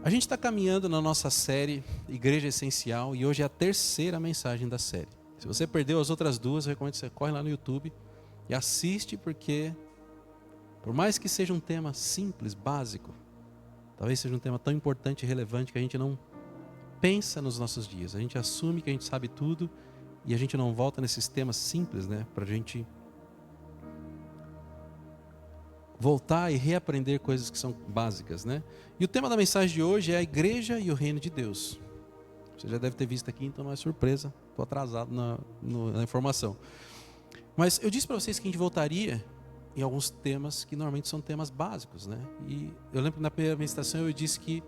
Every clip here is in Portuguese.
A gente está caminhando na nossa série Igreja Essencial e hoje é a terceira mensagem da série. Se você perdeu as outras duas, eu recomendo que você corre lá no YouTube e assiste, porque por mais que seja um tema simples, básico, talvez seja um tema tão importante e relevante que a gente não pensa nos nossos dias. A gente assume que a gente sabe tudo e a gente não volta nesses temas simples, né? Para a gente voltar e reaprender coisas que são básicas, né? E o tema da mensagem de hoje é a igreja e o reino de Deus. Você já deve ter visto aqui, então não é surpresa. Estou atrasado na informação. Mas eu disse para vocês que a gente voltaria em alguns temas que normalmente são temas básicos, né? E eu lembro que na primeira ministração eu disse que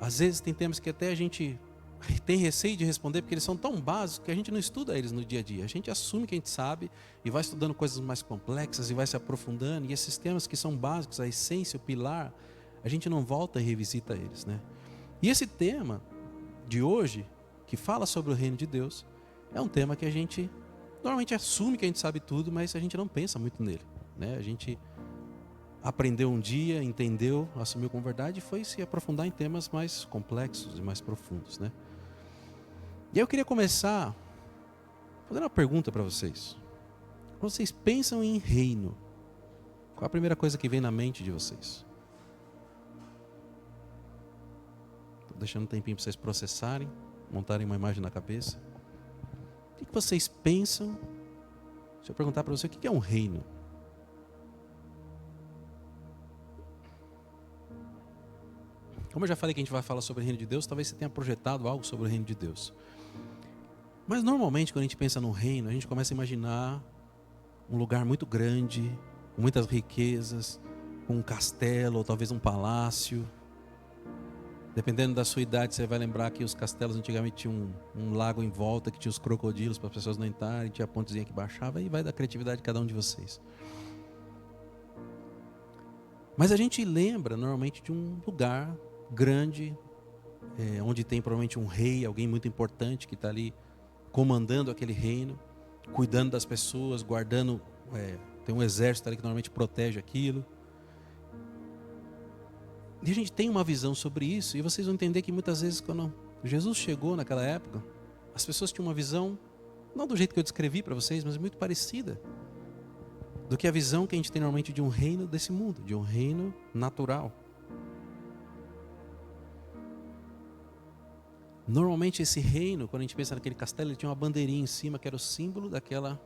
às vezes tem temas que até a gente tem receio de responder, porque eles são tão básicos que a gente não estuda eles no dia a dia. A gente assume que a gente sabe e vai estudando coisas mais complexas e vai se aprofundando. E esses temas que são básicos, a essência, o pilar, a gente não volta e revisita eles, né? E esse tema de hoje, que fala sobre o reino de Deus, é um tema que a gente normalmente assume que a gente sabe tudo, mas a gente não pensa muito nele, né? A gente aprendeu um dia, entendeu, assumiu como verdade e foi se aprofundar em temas mais complexos e mais profundos, né? E aí eu queria começar fazendo uma pergunta para vocês. Quando vocês pensam em reino, qual a primeira coisa que vem na mente de vocês? Estou deixando um tempinho para vocês processarem, montarem uma imagem na cabeça. O que vocês pensam? Se eu perguntar para você, o que é um reino? Como eu já falei que a gente vai falar sobre o reino de Deus, talvez você tenha projetado algo sobre o reino de Deus. Mas normalmente quando a gente pensa no reino, a gente começa a imaginar um lugar muito grande, com muitas riquezas, com um castelo ou talvez um palácio. Dependendo da sua idade, você vai lembrar que os castelos antigamente tinham um lago em volta, que tinha os crocodilos para as pessoas não entrarem, tinha a pontezinha que baixava, e vai da criatividade de cada um de vocês. Mas a gente lembra normalmente de um lugar grande, onde tem provavelmente um rei, alguém muito importante que está ali comandando aquele reino, cuidando das pessoas, guardando, tem um exército ali que normalmente protege aquilo. E a gente tem uma visão sobre isso, e vocês vão entender que muitas vezes quando Jesus chegou naquela época, as pessoas tinham uma visão, não do jeito que eu descrevi para vocês, mas muito parecida do que a visão que a gente tem normalmente de um reino desse mundo, de um reino natural. Normalmente esse reino, quando a gente pensa naquele castelo, ele tinha uma bandeirinha em cima que era o símbolo daquele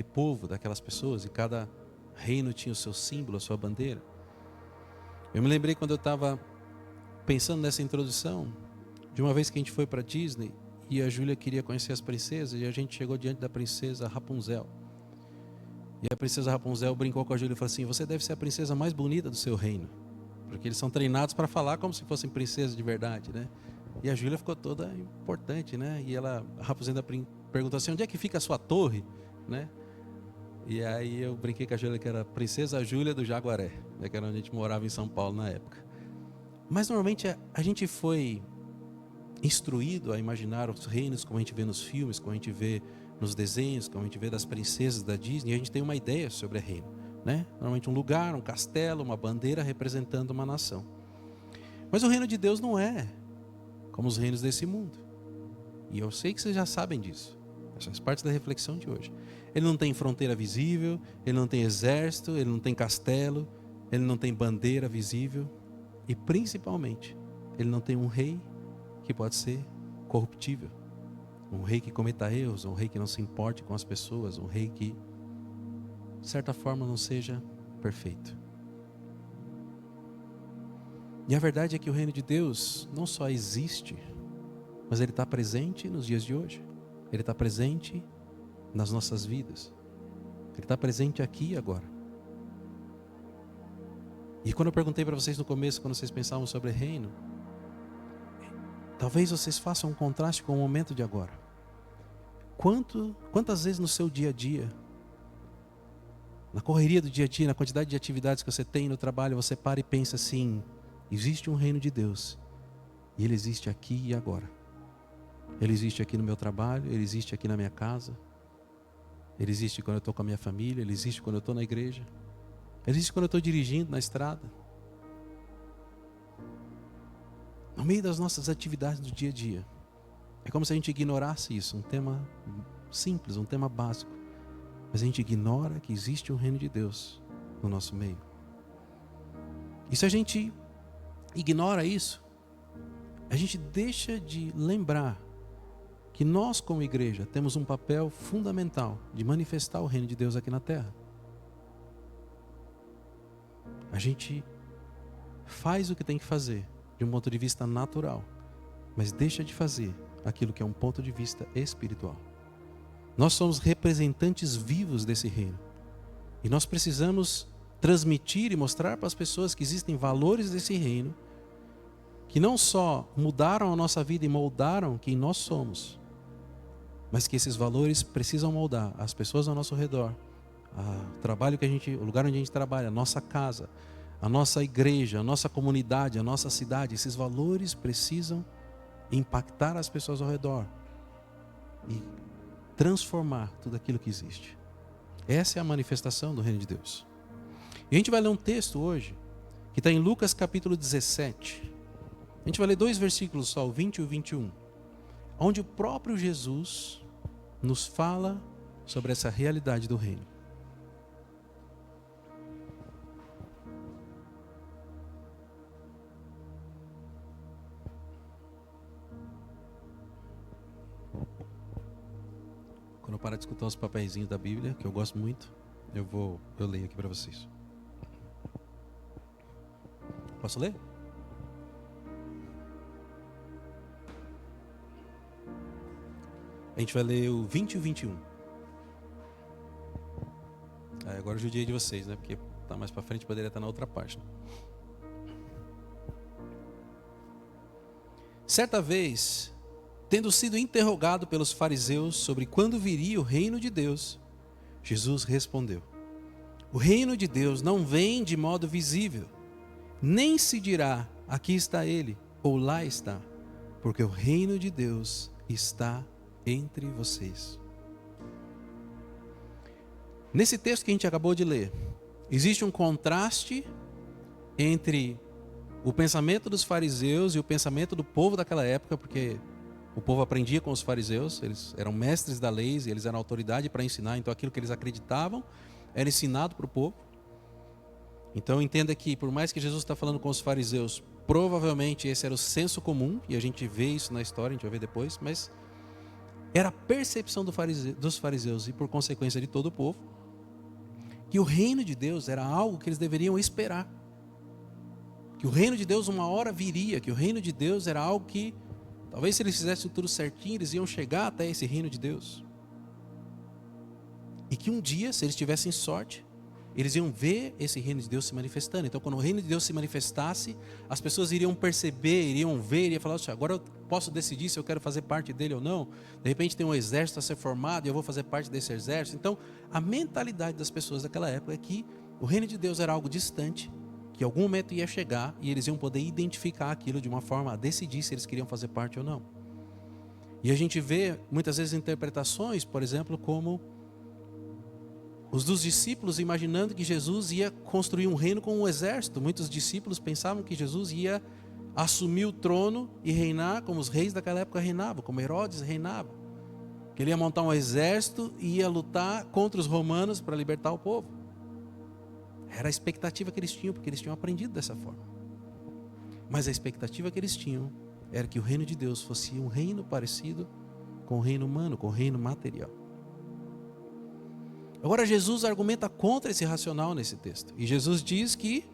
povo, daquelas pessoas, e cada reino tinha o seu símbolo, a sua bandeira. Eu me lembrei quando eu estava pensando nessa introdução, de uma vez que a gente foi para Disney e a Júlia queria conhecer as princesas, e a gente chegou diante da princesa Rapunzel. E a princesa Rapunzel brincou com a Júlia e falou assim: você deve ser a princesa mais bonita do seu reino, porque eles são treinados para falar como se fossem princesas de verdade, né? E a Júlia ficou toda importante, né? E a Rapunzel perguntou assim: onde é que fica a sua torre, né? E aí eu brinquei com a Júlia que era a princesa Júlia do Jaguaré, né? Que era onde a gente morava em São Paulo na época. Mas normalmente a gente foi instruído a imaginar os reinos como a gente vê nos filmes, como a gente vê nos desenhos, como a gente vê das princesas da Disney, e a gente tem uma ideia sobre reino, né? Normalmente um lugar, um castelo, uma bandeira representando uma nação. Mas o reino de Deus não é como os reinos desse mundo. E eu sei que vocês já sabem disso. Essa faz parte da reflexão de hoje. Ele não tem fronteira visível, ele não tem exército, ele não tem castelo, ele não tem bandeira visível. E principalmente, ele não tem um rei que pode ser corruptível. Um rei que cometa erros, um rei que não se importe com as pessoas, um rei que, de certa forma, não seja perfeito. E a verdade é que o reino de Deus não só existe, mas ele está presente nos dias de hoje. Ele está presente nas nossas vidas. Ele está presente aqui e agora. E quando eu perguntei para vocês no começo, quando vocês pensavam sobre reino, talvez vocês façam um contraste com o momento de agora. Quantas vezes no seu dia a dia, na correria do dia a dia, na quantidade de atividades que você tem no trabalho, você para e pensa assim: existe um reino de Deus, e ele existe aqui e agora. Ele existe aqui no meu trabalho, ele existe aqui na minha casa, ele existe quando eu estou com a minha família, ele existe quando eu estou na igreja, ele existe quando eu estou dirigindo na estrada. no meio das nossas atividades do dia a dia. É como se a gente ignorasse isso, um tema simples, um tema básico. Mas a gente ignora que existe um reino de Deus no nosso meio. E se a gente ignora isso, a gente deixa de lembrar que nós, como igreja, temos um papel fundamental de manifestar o reino de Deus aqui na terra. A gente faz o que tem que fazer de um ponto de vista natural, mas deixa de fazer aquilo que é um ponto de vista espiritual. Nós somos representantes vivos desse reino. E nós precisamos transmitir e mostrar para as pessoas que existem valores desse reino que não só mudaram a nossa vida e moldaram quem nós somos, mas que esses valores precisam moldar as pessoas ao nosso redor, o trabalho o lugar onde a gente trabalha, a nossa casa, a nossa igreja, a nossa comunidade, a nossa cidade. Esses valores precisam impactar as pessoas ao redor e transformar tudo aquilo que existe. Essa é a manifestação do reino de Deus. E a gente vai ler um texto hoje que está em Lucas capítulo 17. A gente vai ler 2 versículos só, o 20 e o 21, onde o próprio Jesus nos fala sobre essa realidade do reino. Quando eu parar de escutar os papeizinhos da Bíblia, que eu gosto muito, eu leio aqui para vocês. Posso ler? A gente vai ler o 20 e o 21. Agora eu judiei de vocês, né? Porque tá mais para frente, poderia estar na outra página. Certa vez, tendo sido interrogado pelos fariseus sobre quando viria o reino de Deus, Jesus respondeu: o reino de Deus não vem de modo visível, nem se dirá aqui está ele ou lá está, porque o reino de Deus está entre vocês. Nesse texto que a gente acabou de ler, existe um contraste entre o pensamento dos fariseus e o pensamento do povo daquela época, porque o povo aprendia com os fariseus, eles eram mestres da lei, e eles eram autoridade para ensinar, então aquilo que eles acreditavam era ensinado para o povo. Então entenda que por mais que Jesus está falando com os fariseus, provavelmente esse era o senso comum, e a gente vê isso na história, a gente vai ver depois, mas era a percepção dos fariseus e por consequência de todo o povo, que o reino de Deus era algo que eles deveriam esperar. Que o reino de Deus uma hora viria, que o reino de Deus era algo que, talvez se eles fizessem tudo certinho, eles iam chegar até esse reino de Deus. E que um dia, se eles tivessem sorte, eles iam ver esse reino de Deus se manifestando. Então quando o reino de Deus se manifestasse, as pessoas iriam perceber, iriam ver, iriam falar: agora eu posso decidir se eu quero fazer parte dele ou não. De repente tem um exército a ser formado e eu vou fazer parte desse exército. Então a mentalidade das pessoas daquela época é que o reino de Deus era algo distante, que em algum momento ia chegar e eles iam poder identificar aquilo de uma forma a decidir se eles queriam fazer parte ou não. E a gente vê muitas vezes interpretações, por exemplo, como os dos discípulos imaginando que Jesus ia construir um reino com um exército. Muitos discípulos pensavam que Jesus ia assumir o trono e reinar como os reis daquela época reinavam, como Herodes reinava. Que ele ia montar um exército e ia lutar contra os romanos para libertar o povo. Era a expectativa que eles tinham, porque eles tinham aprendido dessa forma. Mas a expectativa que eles tinham era que o reino de Deus fosse um reino parecido com o reino humano, com o reino material. Agora Jesus argumenta contra esse racional nesse texto. E Jesus diz que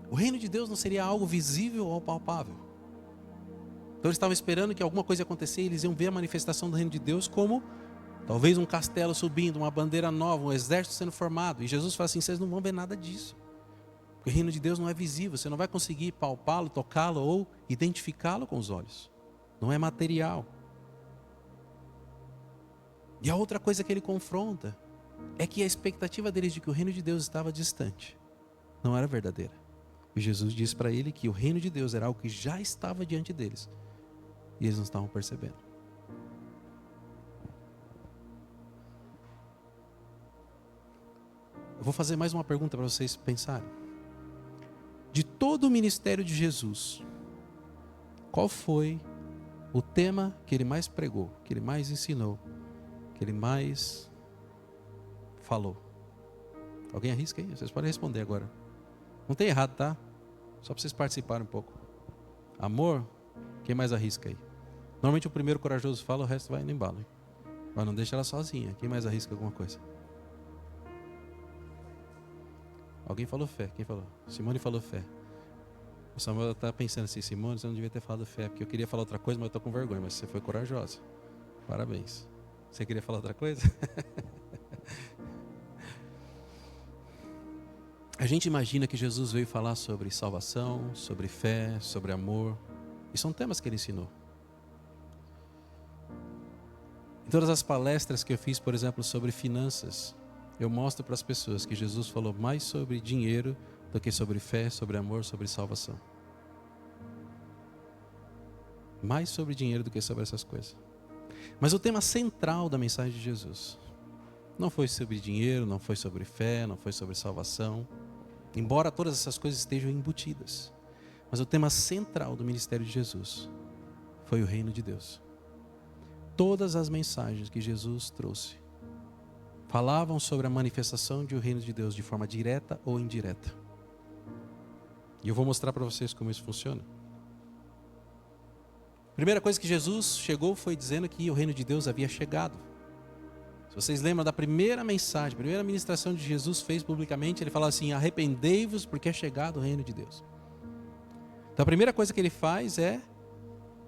o reino de Deus não seria algo visível ou palpável. Então eles estavam esperando que alguma coisa ia acontecer e eles iam ver a manifestação do reino de Deus como talvez um castelo subindo, uma bandeira nova, um exército sendo formado. E Jesus fala assim: vocês não vão ver nada disso. Porque o reino de Deus não é visível. Você não vai conseguir palpá-lo, tocá-lo ou identificá-lo com os olhos. Não é material. E a outra coisa que ele confronta é que a expectativa deles de que o reino de Deus estava distante não era verdadeira. E Jesus disse para ele que o reino de Deus era algo que já estava diante deles e eles não estavam percebendo. Eu vou fazer mais uma pergunta para vocês pensarem. De todo o ministério de Jesus, qual foi o tema que ele mais pregou, que ele mais ensinou, que ele mais falou? Alguém arrisca aí? Vocês podem responder agora. Não tem errado, tá? Só para vocês participarem um pouco. Amor, quem mais arrisca aí? Normalmente o primeiro corajoso fala, o resto vai no embalo. Hein? Mas não deixa ela sozinha. Quem mais arrisca alguma coisa? Alguém falou fé. Quem falou? Simone falou fé. O Samuel está pensando assim, Simone, você não devia ter falado fé, porque eu queria falar outra coisa, mas eu estou com vergonha. Mas você foi corajosa. Parabéns. Você queria falar outra coisa? A gente imagina que Jesus veio falar sobre salvação, sobre fé, sobre amor. E são temas que ele ensinou. Em todas as palestras que eu fiz, por exemplo, sobre finanças, eu mostro para as pessoas que Jesus falou mais sobre dinheiro do que sobre fé, sobre amor, sobre salvação. Mais sobre dinheiro do que sobre essas coisas. Mas o tema central da mensagem de Jesus não foi sobre dinheiro, não foi sobre fé, não foi sobre salvação. Embora todas essas coisas estejam embutidas. Mas o tema central do ministério de Jesus foi o reino de Deus. Todas as mensagens que Jesus trouxe falavam sobre a manifestação do reino de Deus de forma direta ou indireta. E eu vou mostrar para vocês como isso funciona. A primeira coisa que Jesus chegou foi dizendo que o reino de Deus havia chegado. Se vocês lembram da primeira mensagem, a primeira ministração de Jesus fez publicamente, ele fala assim, arrependei-vos porque é chegado o reino de Deus. Então a primeira coisa que ele faz é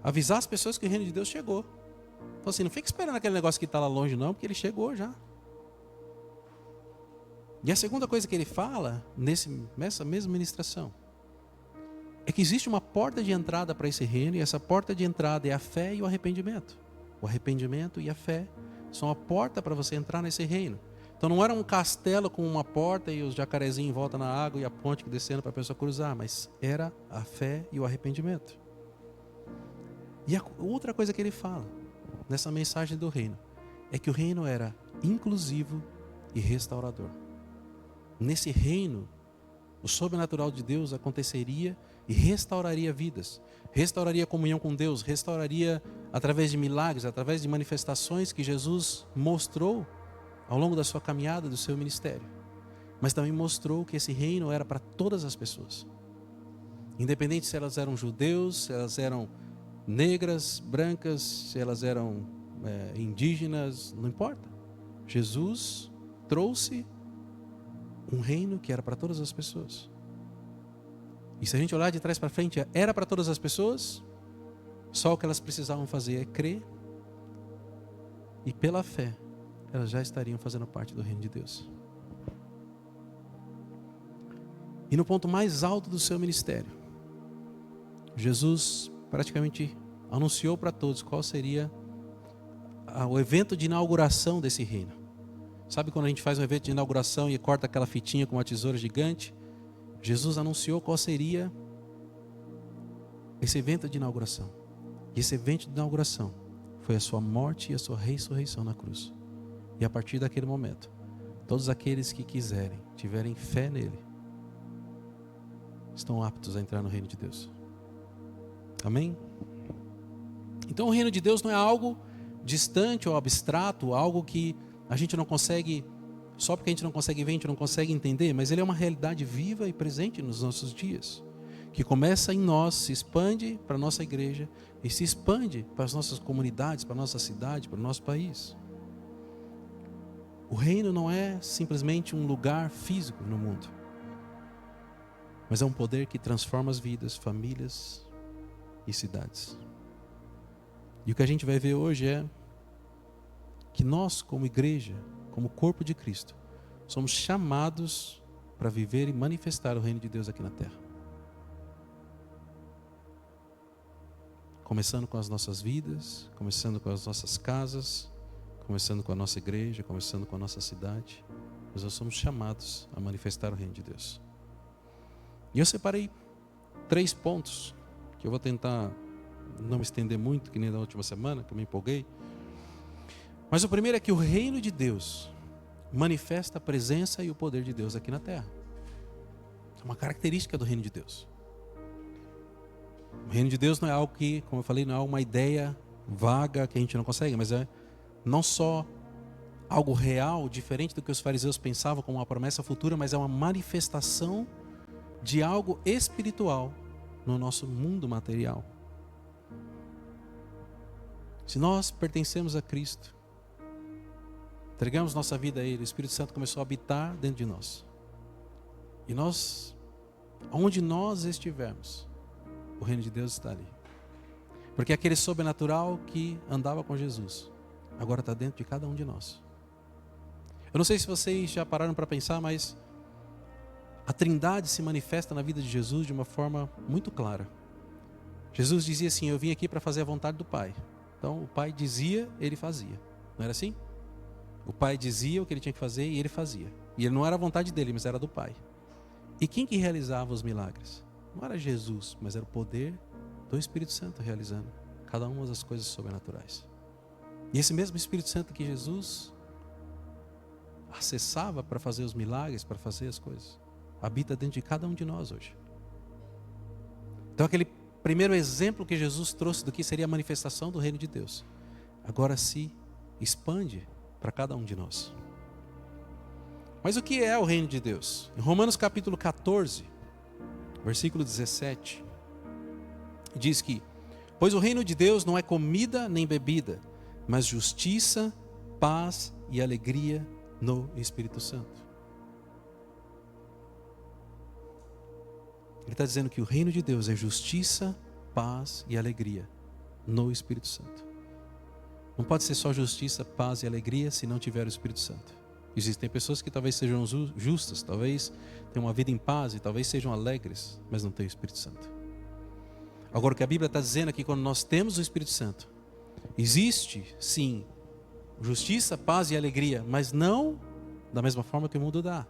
avisar as pessoas que o reino de Deus chegou. Então assim, não fica esperando aquele negócio que está lá longe não, porque ele chegou já. E a segunda coisa que ele fala, nessa mesma ministração, é que existe uma porta de entrada para esse reino, e essa porta de entrada é a fé e o arrependimento. O arrependimento e a fé são a porta para você entrar nesse reino. Então não era um castelo com uma porta e os jacarezinhos em volta na água e a ponte descendo para a pessoa cruzar, mas era a fé e o arrependimento. E a outra coisa que ele fala nessa mensagem do reino é que o reino era inclusivo e restaurador. Nesse reino, o sobrenatural de Deus aconteceria e restauraria vidas, restauraria a comunhão com Deus, restauraria através de milagres, através de manifestações que Jesus mostrou ao longo da sua caminhada, do seu ministério. Mas também mostrou que esse reino era para todas as pessoas. Independente se elas eram judeus, se elas eram negras, brancas, se elas eram indígenas, não importa. Jesus trouxe um reino que era para todas as pessoas. E se a gente olhar de trás para frente, era para todas as pessoas, só o que elas precisavam fazer é crer, e pela fé, elas já estariam fazendo parte do reino de Deus. E no ponto mais alto do seu ministério, Jesus praticamente anunciou para todos qual seria o evento de inauguração desse reino. Sabe quando a gente faz um evento de inauguração e corta aquela fitinha com uma tesoura gigante? Jesus anunciou qual seria esse evento de inauguração. E esse evento de inauguração foi a sua morte e a sua ressurreição na cruz. E a partir daquele momento, todos aqueles que quiserem, tiverem fé nele, estão aptos a entrar no reino de Deus. Amém? Então o reino de Deus não é algo distante ou abstrato, algo que a gente não consegue, só porque a gente não consegue ver, a gente não consegue entender, mas ele é uma realidade viva e presente nos nossos dias, que começa em nós, se expande para a nossa igreja e se expande para as nossas comunidades, para a nossa cidade, para o nosso país. O reino não é simplesmente um lugar físico no mundo, mas é um poder que transforma as vidas, famílias e cidades. E o que a gente vai ver hoje é que nós, como igreja, como corpo de Cristo, somos chamados para viver e manifestar o reino de Deus aqui na terra. Começando com as nossas vidas, começando com as nossas casas, começando com a nossa igreja, começando com a nossa cidade. Mas nós somos chamados a manifestar o reino de Deus. E eu separei 3 pontos, que eu vou tentar não me estender muito, que nem na última semana, que eu me empolguei. Mas o primeiro é que o reino de Deus manifesta a presença e o poder de Deus aqui na terra. É uma característica do reino de Deus. reino de Deus não é algo que, como eu falei, não é uma ideia vaga que a gente não consegue, mas é não só algo real, diferente do que os fariseus pensavam como uma promessa futura, mas é uma manifestação de algo espiritual no nosso mundo material. Se nós pertencemos a Cristo, entregamos nossa vida a Ele, o Espírito Santo começou a habitar dentro de nós. E nós, onde nós estivermos, o reino de Deus está ali. Porque aquele sobrenatural que andava com Jesus, agora está dentro de cada um de nós. Eu não sei se vocês já pararam para pensar, mas a Trindade se manifesta na vida de Jesus de uma forma muito clara. Jesus dizia assim: eu vim aqui para fazer a vontade do Pai. Então o Pai dizia, ele fazia. Não era assim? O Pai dizia o que ele tinha que fazer e ele fazia. E ele não era a vontade dele, mas era do Pai. E quem que realizava os milagres? Não era Jesus, mas era o poder do Espírito Santo realizando cada uma das coisas sobrenaturais. E esse mesmo Espírito Santo que Jesus acessava para fazer os milagres, para fazer as coisas, habita dentro de cada um de nós hoje. Então aquele primeiro exemplo que Jesus trouxe do que seria a manifestação do reino de Deus, agora se expande para cada um de nós. Mas o que é o reino de Deus? Em Romanos capítulo 14, versículo 17, diz que: pois o reino de Deus não é comida nem bebida, mas justiça, paz e alegria no Espírito Santo. Ele está dizendo que o reino de Deus é justiça, paz e alegria no Espírito Santo. Não pode ser só justiça, paz e alegria se não tiver o Espírito Santo. Existem pessoas que talvez sejam justas, talvez tenham uma vida em paz e talvez sejam alegres, mas não têm o Espírito Santo. Agora o que a Bíblia está dizendo é que quando nós temos o Espírito Santo, existe sim justiça, paz e alegria, mas não da mesma forma que o mundo dá.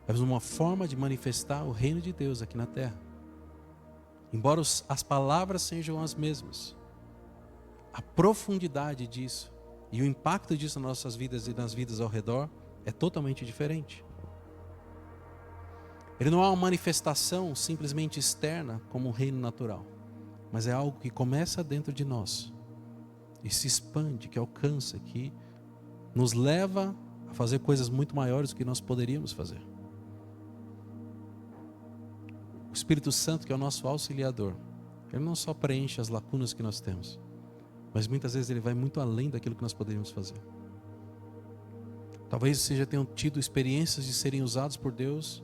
É uma forma de manifestar o reino de Deus aqui na terra. Embora as palavras sejam as mesmas, a profundidade disso e o impacto disso nas nossas vidas e nas vidas ao redor é totalmente diferente. Ele não é uma manifestação simplesmente externa como um reino natural, mas é algo que começa dentro de nós e se expande, que alcança, que nos leva a fazer coisas muito maiores do que nós poderíamos fazer. O Espírito Santo, que é o nosso auxiliador, ele não só preenche as lacunas que nós temos, mas muitas vezes ele vai muito além daquilo que nós poderíamos fazer. Talvez vocês já tenham tido experiências de serem usados por Deus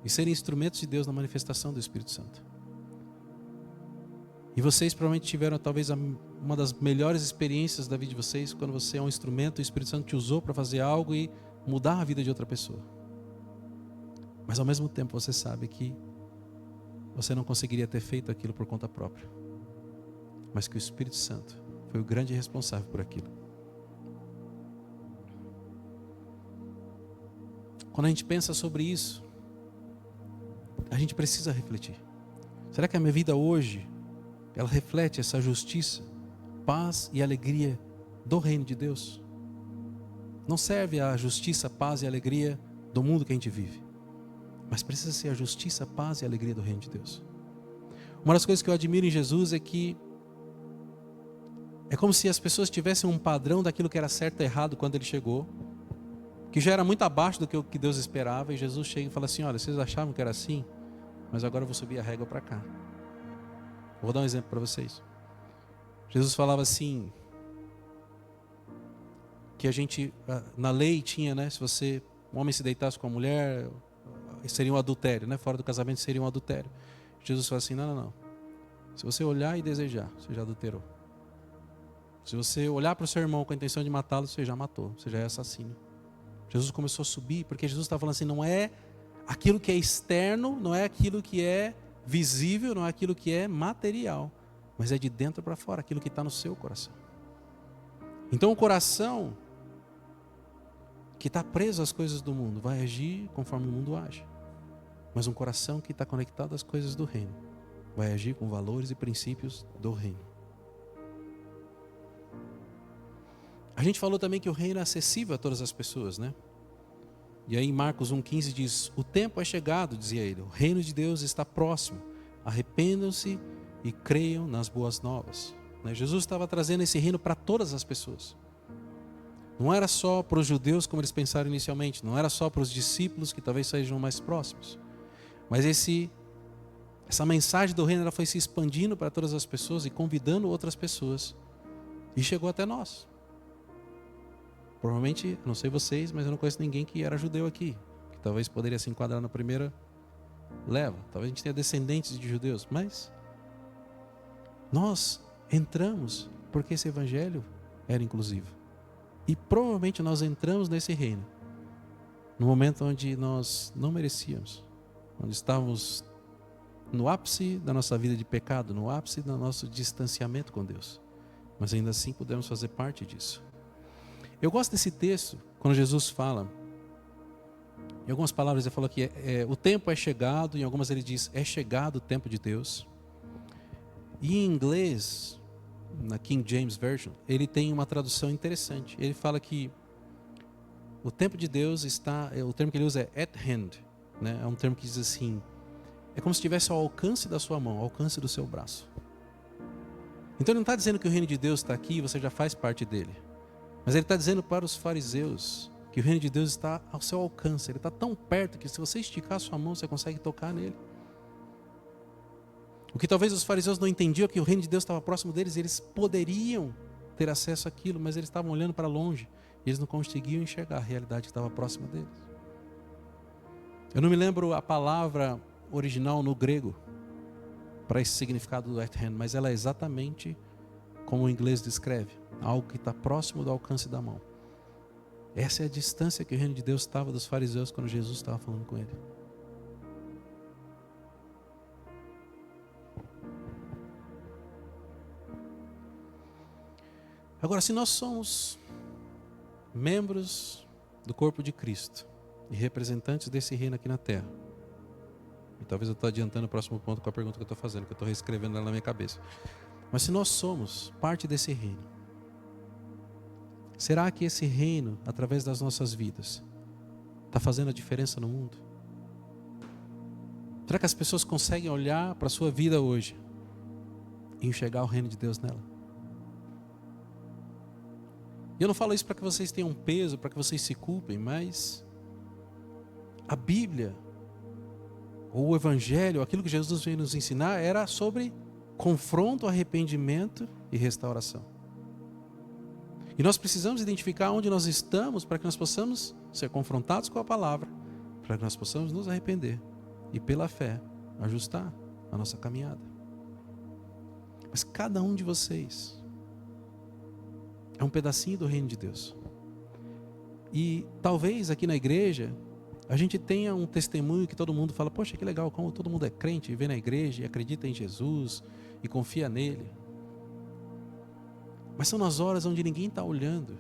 e serem instrumentos de Deus na manifestação do Espírito Santo. E vocês provavelmente tiveram talvez uma das melhores experiências da vida de vocês, quando você é um instrumento, o Espírito Santo te usou para fazer algo e mudar a vida de outra pessoa. Mas ao mesmo tempo você sabe que você não conseguiria ter feito aquilo por conta própria, mas que o Espírito Santo foi o grande responsável por aquilo. Quando a gente pensa sobre isso, a gente precisa refletir. Será que a minha vida hoje, ela reflete essa justiça, paz e alegria do reino de Deus? Não serve a justiça, paz e alegria do mundo que a gente vive, mas precisa ser a justiça, paz e alegria do reino de Deus. Uma das coisas que eu admiro em Jesus é que é como se as pessoas tivessem um padrão daquilo que era certo e errado quando ele chegou, que já era muito abaixo do que Deus esperava, e Jesus chega e fala assim: olha, vocês achavam que era assim, mas agora eu vou subir a régua para cá. Vou dar um exemplo para vocês. Jesus falava assim, que a gente, na lei tinha, né, se um homem se deitasse com a mulher, seria um adultério, né, fora do casamento seria um adultério. Jesus fala assim: não. Se você olhar e desejar, você já adulterou. Se você olhar para o seu irmão com a intenção de matá-lo, você já matou, você já é assassino. Jesus começou a subir, porque Jesus estava falando assim: não é aquilo que é externo, não é aquilo que é visível, não é aquilo que é material, mas é de dentro para fora, aquilo que está no seu coração. Então o coração que está preso às coisas do mundo vai agir conforme o mundo age, mas um coração que está conectado às coisas do reino vai agir com valores e princípios do reino. A gente falou também que o reino é acessível a todas as pessoas, né? E aí em Marcos 1,15 diz: o tempo é chegado, dizia ele, o reino de Deus está próximo, arrependam-se e creiam nas boas novas. Jesus estava trazendo esse reino para todas as pessoas. Não era só para os judeus, como eles pensaram inicialmente. Não era só para os discípulos, que talvez sejam mais próximos. Mas essa mensagem do reino, ela foi se expandindo para todas as pessoas e convidando outras pessoas. E chegou até nós. Provavelmente, não sei vocês, mas eu não conheço ninguém que era judeu aqui, que talvez poderia se enquadrar na primeira leva. Talvez a gente tenha descendentes de judeus, mas nós entramos porque esse evangelho era inclusivo. E provavelmente nós entramos nesse reino no momento onde nós não merecíamos, onde estávamos no ápice da nossa vida de pecado, no ápice do nosso distanciamento com Deus. Mas ainda assim podemos fazer parte disso. Eu gosto desse texto, quando Jesus fala, em algumas palavras ele fala que o tempo é chegado, em algumas ele diz, é chegado o tempo de Deus. E em inglês, na King James Version, ele tem uma tradução interessante. Ele fala que o tempo de Deus está, o termo que ele usa é at hand, né? É um termo que diz assim, é como se estivesse ao alcance da sua mão, ao alcance do seu braço. Então ele não está dizendo que o reino de Deus está aqui e você já faz parte dele. Mas ele está dizendo para os fariseus que o reino de Deus está ao seu alcance. Ele está tão perto que se você esticar a sua mão, você consegue tocar nele. O que talvez os fariseus não entendiam é que o reino de Deus estava próximo deles. Eles poderiam ter acesso àquilo, mas eles estavam olhando para longe. E eles não conseguiam enxergar a realidade que estava próxima deles. Eu não me lembro a palavra original no grego para esse significado do at hand, mas ela é exatamente como o inglês descreve, algo que está próximo do alcance da mão. Essa é a distância que o reino de Deus estava dos fariseus quando Jesus estava falando com ele. Agora, se nós somos membros do corpo de Cristo e representantes desse reino aqui na terra, e talvez eu estou adiantando o próximo ponto com a pergunta que eu estou fazendo, que eu estou reescrevendo ela na minha cabeça. Mas se nós somos parte desse reino, será que esse reino, através das nossas vidas, está fazendo a diferença no mundo? Será que as pessoas conseguem olhar para a sua vida hoje e enxergar o reino de Deus nela? E eu não falo isso para que vocês tenham peso, para que vocês se culpem, mas a Bíblia, ou o Evangelho, aquilo que Jesus veio nos ensinar, era sobre confronto, arrependimento e restauração. E nós precisamos identificar onde nós estamos para que nós possamos ser confrontados com a palavra, para que nós possamos nos arrepender e pela fé ajustar a nossa caminhada. Mas cada um de vocês é um pedacinho do reino de Deus. E talvez aqui na igreja a gente tenha um testemunho que todo mundo fala, poxa, que legal, como todo mundo é crente e vem na igreja e acredita em Jesus e confia nele. Mas são nas horas onde ninguém está olhando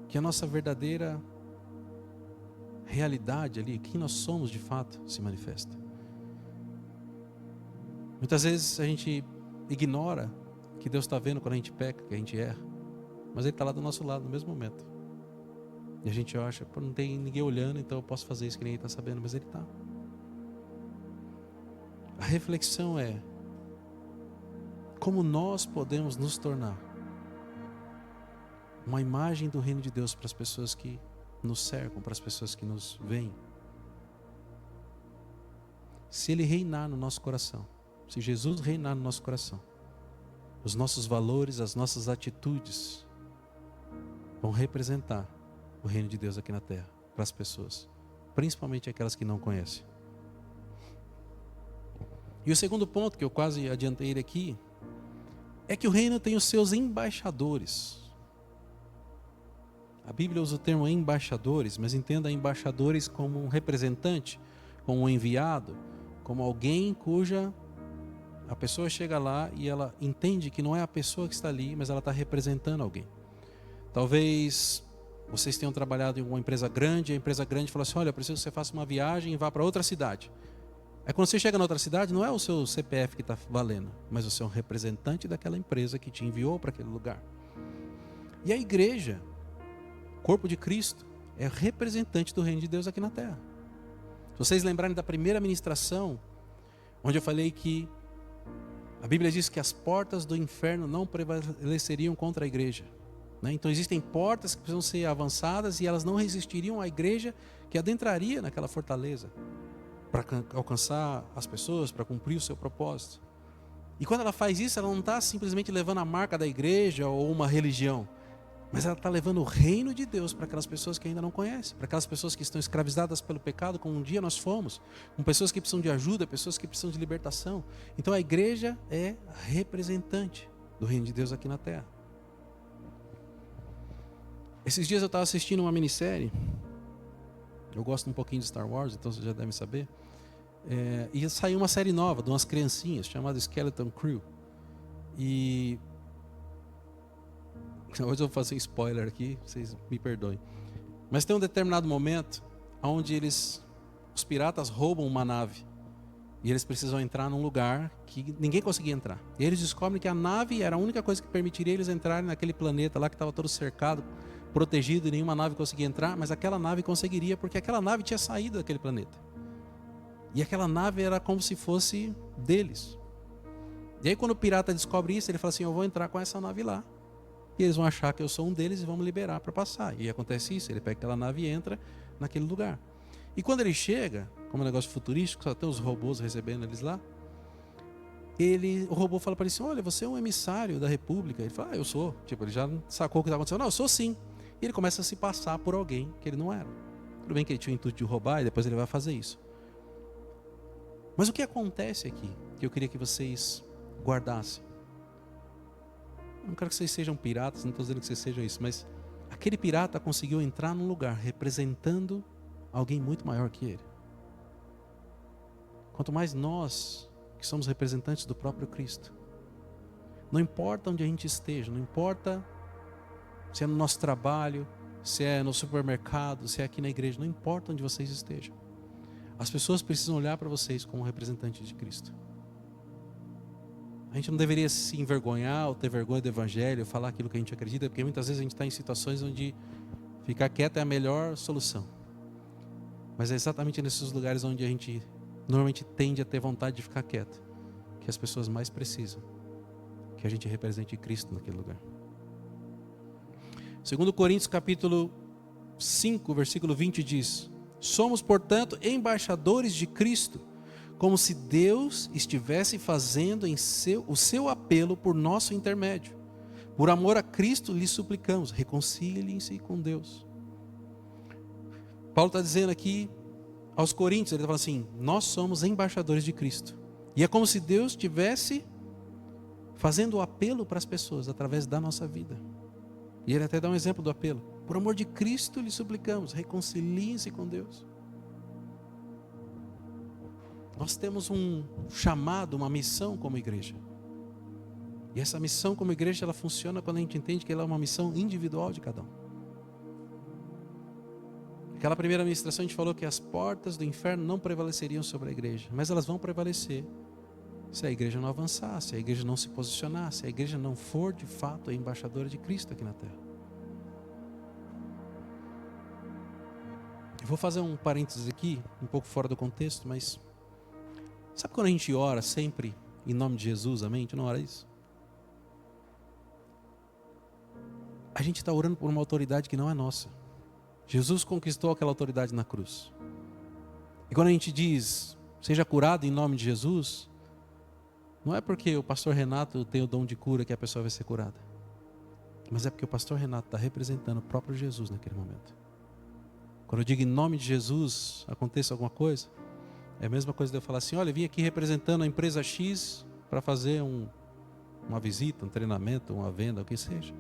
que a nossa verdadeira realidade ali, quem nós somos de fato, se manifesta. Muitas vezes a gente ignora que Deus está vendo quando a gente peca, que a gente erra, mas Ele está lá do nosso lado no mesmo momento. E a gente acha, pô, não tem ninguém olhando, então eu posso fazer isso que ninguém está sabendo, mas Ele está. A reflexão é como nós podemos nos tornar uma imagem do reino de Deus para as pessoas que nos cercam, para as pessoas que nos veem. Se Ele reinar no nosso coração, se Jesus reinar no nosso coração, os nossos valores, as nossas atitudes vão representar o reino de Deus aqui na terra, para as pessoas, principalmente aquelas que não conhecem. E o segundo ponto, que eu quase adiantei ele aqui, é que o reino tem os seus embaixadores. A Bíblia usa o termo embaixadores, mas entenda embaixadores como um representante, como um enviado, como alguém cuja a pessoa chega lá e ela entende que não é a pessoa que está ali, mas ela está representando alguém. Talvez vocês tenham trabalhado em uma empresa grande, e a empresa grande fala assim, olha, eu preciso que você faça uma viagem e vá para outra cidade. Aí quando você chega na outra cidade, não é o seu CPF que está valendo, mas você é um representante daquela empresa que te enviou para aquele lugar. E a igreja, corpo de Cristo, é representante do reino de Deus aqui na terra. Se vocês lembrarem da primeira ministração, onde eu falei que a Bíblia diz que as portas do inferno não prevaleceriam contra a igreja. Então existem portas que precisam ser avançadas e elas não resistiriam à igreja que adentraria naquela fortaleza para alcançar as pessoas, para cumprir o seu propósito. E quando ela faz isso, ela não está simplesmente levando a marca da igreja ou uma religião, mas ela está levando o reino de Deus para aquelas pessoas que ainda não conhecem, para aquelas pessoas que estão escravizadas pelo pecado, como um dia nós fomos, com pessoas que precisam de ajuda, pessoas que precisam de libertação. Então a igreja é representante do reino de Deus aqui na terra. Esses dias eu estava assistindo uma minissérie, eu gosto um pouquinho de Star Wars, então vocês já devem saber, e saiu uma série nova de umas criancinhas, chamada Skeleton Crew, e hoje eu vou fazer spoiler aqui, vocês me perdoem, mas tem um determinado momento onde os piratas roubam uma nave, e eles precisam entrar num lugar que ninguém conseguia entrar, e eles descobrem que a nave era a única coisa que permitiria eles entrarem naquele planeta lá que estava todo cercado, protegido, e nenhuma nave conseguia entrar, mas aquela nave conseguiria, porque aquela nave tinha saído daquele planeta. E aquela nave era como se fosse deles. E aí quando o pirata descobre isso, ele fala assim, eu vou entrar com essa nave lá. E eles vão achar que eu sou um deles e vão me liberar para passar. E acontece isso, ele pega aquela nave e entra naquele lugar. E quando ele chega, como um negócio futurístico, só tem os robôs recebendo eles lá, o robô fala para ele assim, olha, você é um emissário da República. Ele fala, eu sou. Tipo, ele já sacou o que está acontecendo. Não, eu sou sim. E ele começa a se passar por alguém que ele não era. Tudo bem que ele tinha o intuito de roubar e depois ele vai fazer isso. Mas o que acontece aqui, que eu queria que vocês guardassem. Eu não quero que vocês sejam piratas, não estou dizendo que vocês sejam isso, mas aquele pirata conseguiu entrar num lugar representando alguém muito maior que ele. Quanto mais nós, que somos representantes do próprio Cristo, não importa onde a gente esteja, não importa se é no nosso trabalho, se é no supermercado, se é aqui na igreja, não importa onde vocês estejam. As pessoas precisam olhar para vocês como representantes de Cristo. A gente não deveria se envergonhar ou ter vergonha do Evangelho, falar aquilo que a gente acredita, porque muitas vezes a gente está em situações onde ficar quieto é a melhor solução. Mas é exatamente nesses lugares onde a gente normalmente tende a ter vontade de ficar quieto, que as pessoas mais precisam que a gente represente Cristo naquele lugar. 2 Coríntios capítulo 5, versículo 20 diz: somos, portanto, embaixadores de Cristo, como se Deus estivesse fazendo o seu apelo por nosso intermédio. Por amor a Cristo lhes suplicamos, reconciliem-se com Deus. Paulo está dizendo aqui aos Coríntios, ele está falando assim, nós somos embaixadores de Cristo. E é como se Deus estivesse fazendo o apelo para as pessoas através da nossa vida. E ele até dá um exemplo do apelo. Por amor de Cristo lhe suplicamos, reconciliem-se com Deus. Nós temos um chamado, uma missão como igreja. E essa missão como igreja, ela funciona quando a gente entende que ela é uma missão individual de cada um. Aquela primeira ministração a gente falou que as portas do inferno não prevaleceriam sobre a igreja, mas elas vão prevalecer se a igreja não avançar, se a igreja não se posicionar, se a igreja não for de fato a embaixadora de Cristo aqui na terra. Eu vou fazer um parênteses aqui, um pouco fora do contexto, mas sabe quando a gente ora sempre em nome de Jesus, amém? A gente não ora isso? A gente está orando por uma autoridade que não é nossa. Jesus conquistou aquela autoridade na cruz. E quando a gente diz, seja curado em nome de Jesus, não é porque o pastor Renato tem o dom de cura que a pessoa vai ser curada. Mas é porque o pastor Renato está representando o próprio Jesus naquele momento. Quando eu digo em nome de Jesus, aconteça alguma coisa, é a mesma coisa de eu falar assim, olha, eu vim aqui representando a empresa X para fazer uma visita, um treinamento, uma venda, o que seja.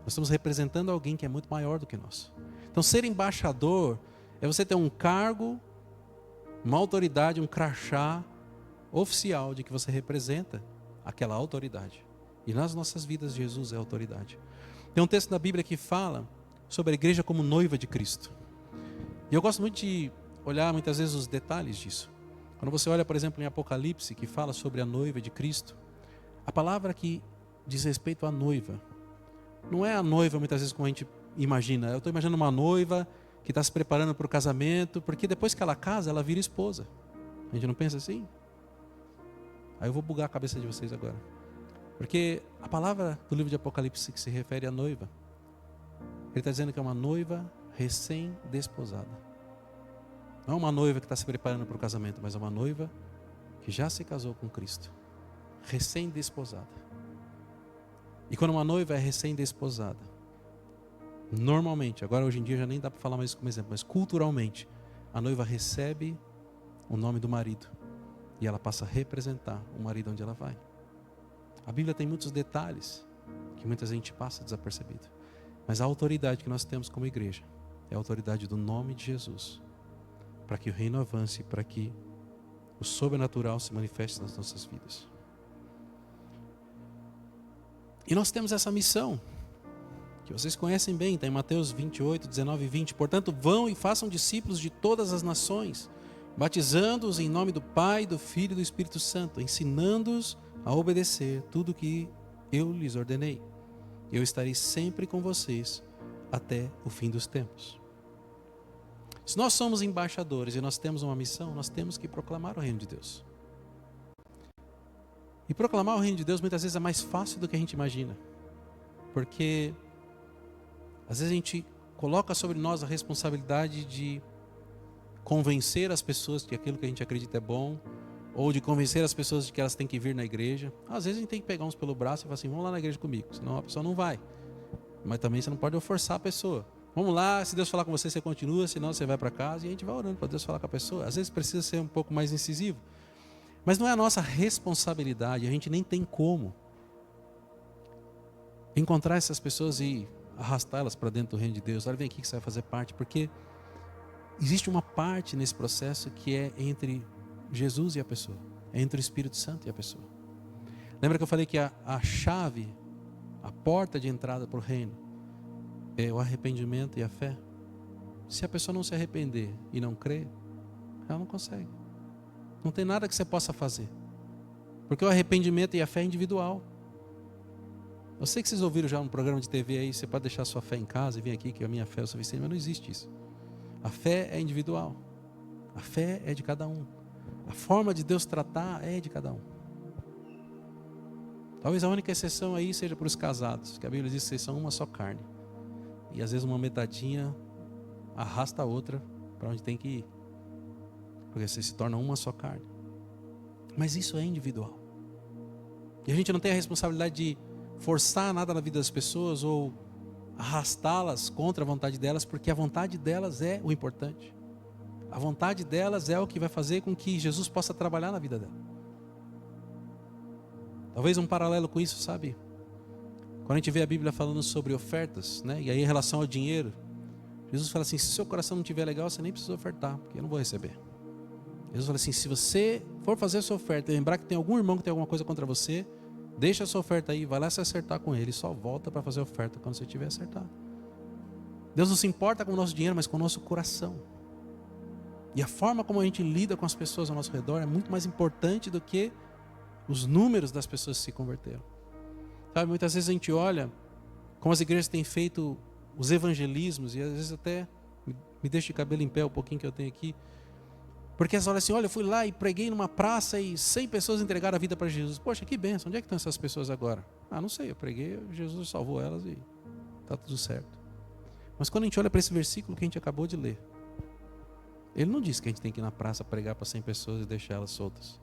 Nós estamos representando alguém que é muito maior do que nós. Então ser embaixador é você ter um cargo, uma autoridade, um crachá oficial de que você representa aquela autoridade. E nas nossas vidas Jesus é a autoridade. Tem um texto da Bíblia que fala sobre a igreja como noiva de Cristo. E eu gosto muito de olhar muitas vezes os detalhes disso. Quando você olha, por exemplo, em Apocalipse, que fala sobre a noiva de Cristo, a palavra que diz respeito à noiva, não é a noiva muitas vezes como a gente imagina. Eu estou imaginando uma noiva que está se preparando para o casamento, porque depois que ela casa, ela vira esposa. A gente não pensa assim? Aí eu vou bugar a cabeça de vocês agora. Porque a palavra do livro de Apocalipse que se refere à noiva, ele está dizendo que é uma noiva recém-desposada. Não é uma noiva que está se preparando para o casamento, mas é uma noiva que já se casou com Cristo. Recém-desposada. E quando uma noiva é recém-desposada, normalmente, agora hoje em dia já nem dá para falar mais isso como exemplo, mas culturalmente, a noiva recebe o nome do marido e ela passa a representar o marido onde ela vai. A Bíblia tem muitos detalhes que muita gente passa desapercebido. Mas a autoridade que nós temos como igreja é a autoridade do nome de Jesus, para que o reino avance, para que o sobrenatural se manifeste nas nossas vidas. E nós temos essa missão, que vocês conhecem bem, está em Mateus 28, 19 e 20. Portanto, vão e façam discípulos de todas as nações, batizando-os em nome do Pai, do Filho e do Espírito Santo, ensinando-os a obedecer tudo o que eu lhes ordenei. Eu estarei sempre com vocês até o fim dos tempos. Se nós somos embaixadores e nós temos uma missão, nós temos que proclamar o reino de Deus. E proclamar o reino de Deus muitas vezes é mais fácil do que a gente imagina. Porque às vezes a gente coloca sobre nós a responsabilidade de convencer as pessoas de que aquilo que a gente acredita é bom, ou de convencer as pessoas de que elas têm que vir na igreja. Às vezes a gente tem que pegar uns pelo braço e falar assim, vamos lá na igreja comigo, senão a pessoa não vai. Mas também você não pode forçar a pessoa. Vamos lá, se Deus falar com você, você continua, senão você vai para casa e a gente vai orando para Deus falar com a pessoa. Às vezes precisa ser um pouco mais incisivo. Mas não é a nossa responsabilidade, a gente nem tem como encontrar essas pessoas e arrastá-las para dentro do reino de Deus. Olha, vem aqui que você vai fazer parte, porque existe uma parte nesse processo que é entre Jesus e a pessoa, é entre o Espírito Santo e a pessoa. Lembra que eu falei que a chave, a porta de entrada para o reino é o arrependimento e a fé? Se a pessoa não se arrepender e não crer, ela não consegue. Não tem nada que você possa fazer, porque o arrependimento e a fé é individual. Eu sei que vocês ouviram já um programa de TV aí, você pode deixar sua fé em casa e vir aqui que a minha fé é o suficiente, mas não existe isso. A fé é individual, a fé é de cada um. A forma de Deus tratar é de cada um. Talvez a única exceção aí seja para os casados, que a Bíblia diz que vocês são uma só carne. E às vezes uma metadinha arrasta a outra para onde tem que ir. Porque vocês se tornam uma só carne. Mas isso é individual. E a gente não tem a responsabilidade de forçar nada na vida das pessoas ou arrastá-las contra a vontade delas, porque a vontade delas é o importante. A vontade delas é o que vai fazer com que Jesus possa trabalhar na vida dela. Talvez um paralelo com isso, sabe? Quando a gente vê a Bíblia falando sobre ofertas, né? E aí em relação ao dinheiro, Jesus fala assim, se seu coração não estiver legal, você nem precisa ofertar, porque eu não vou receber. Jesus fala assim, se você for fazer a sua oferta e lembrar que tem algum irmão que tem alguma coisa contra você, deixa a sua oferta aí, vai lá se acertar com ele, só volta para fazer a oferta quando você tiver acertado. Deus não se importa com o nosso dinheiro, mas com o nosso coração. E a forma como a gente lida com as pessoas ao nosso redor é muito mais importante do que os números das pessoas que se converteram. Sabe, muitas vezes a gente olha como as igrejas têm feito os evangelismos, e às vezes até me deixa de cabelo em pé um pouquinho que eu tenho aqui, porque elas olham assim, olha, eu fui lá e preguei numa praça e 100 pessoas entregaram a vida para Jesus. Poxa, que bênção, onde é que estão essas pessoas agora? Ah, não sei, eu preguei, Jesus salvou elas e está tudo certo. Mas quando a gente olha para esse versículo que a gente acabou de ler, ele não diz que a gente tem que ir na praça pregar para 100 pessoas e deixar elas soltas.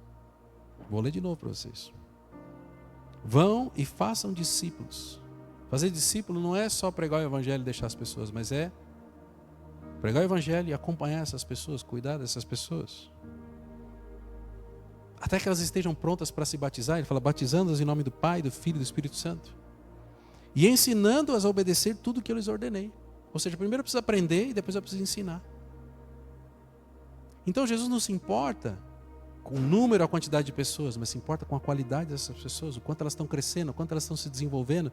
Vou ler de novo para vocês. Vão e façam discípulos. Fazer discípulo não é só pregar o evangelho e deixar as pessoas, mas é pregar o evangelho e acompanhar essas pessoas, cuidar dessas pessoas. Até que elas estejam prontas para se batizar. Ele fala, batizando-as em nome do Pai, do Filho e do Espírito Santo. E ensinando-as a obedecer tudo o que eu lhes ordenei. Ou seja, primeiro eu preciso aprender e depois eu preciso ensinar. Então Jesus não se importa com o número, a quantidade de pessoas, mas se importa com a qualidade dessas pessoas, o quanto elas estão crescendo, o quanto elas estão se desenvolvendo.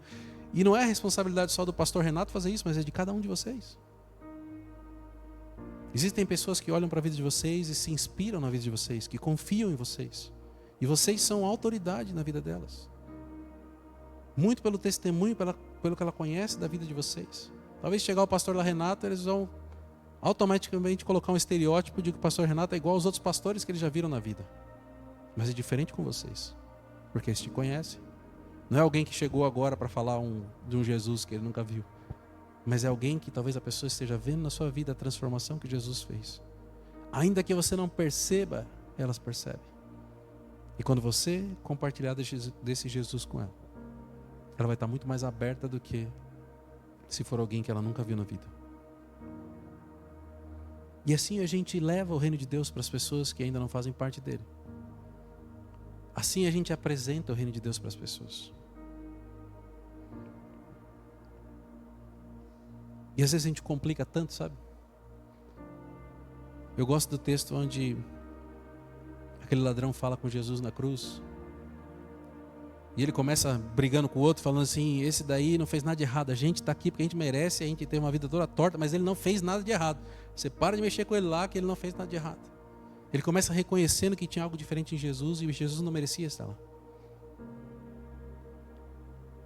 E não é a responsabilidade só do pastor Renato fazer isso, mas é de cada um de vocês. Existem pessoas que olham para a vida de vocês e se inspiram na vida de vocês, que confiam em vocês. E vocês são autoridade na vida delas. Muito pelo testemunho, pelo que ela conhece da vida de vocês. Talvez chegar o pastor lá Renato, eles vão automaticamente colocar um estereótipo de que o pastor Renato é igual aos outros pastores que eles já viram na vida. Mas é diferente com vocês, porque eles te conhecem. Não é alguém que chegou agora para falar de um Jesus que ele nunca viu, mas é alguém que talvez a pessoa esteja vendo na sua vida a transformação que Jesus fez. Ainda que você não perceba, elas percebem. E quando você compartilhar desse Jesus com ela, ela vai estar muito mais aberta do que se for alguém que ela nunca viu na vida. E assim a gente leva o reino de Deus para as pessoas que ainda não fazem parte dele. Assim a gente apresenta o reino de Deus para as pessoas. E às vezes a gente complica tanto, sabe? Eu gosto do texto onde aquele ladrão fala com Jesus na cruz. E ele começa brigando com o outro, falando assim: esse daí não fez nada de errado. A gente está aqui porque a gente merece, a gente tem uma vida toda torta, mas ele não fez nada de errado. Você para de mexer com ele lá, que ele não fez nada de errado. Ele começa reconhecendo que tinha algo diferente em Jesus e Jesus não merecia estar lá.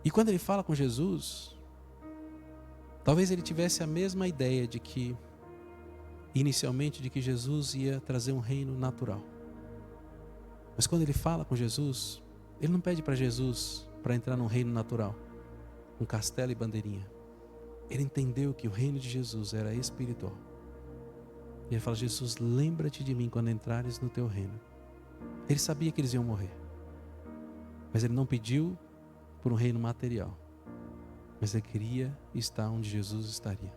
E quando ele fala com Jesus, talvez ele tivesse a mesma ideia de que, inicialmente, de que Jesus ia trazer um reino natural. Mas quando ele fala com Jesus, ele não pede para Jesus para entrar num reino natural, um castelo e bandeirinha. Ele entendeu que o reino de Jesus era espiritual. E ele fala: Jesus, lembra-te de mim quando entrares no teu reino. Ele sabia que eles iam morrer, mas ele não pediu por um reino material, mas ele queria estar onde Jesus estaria.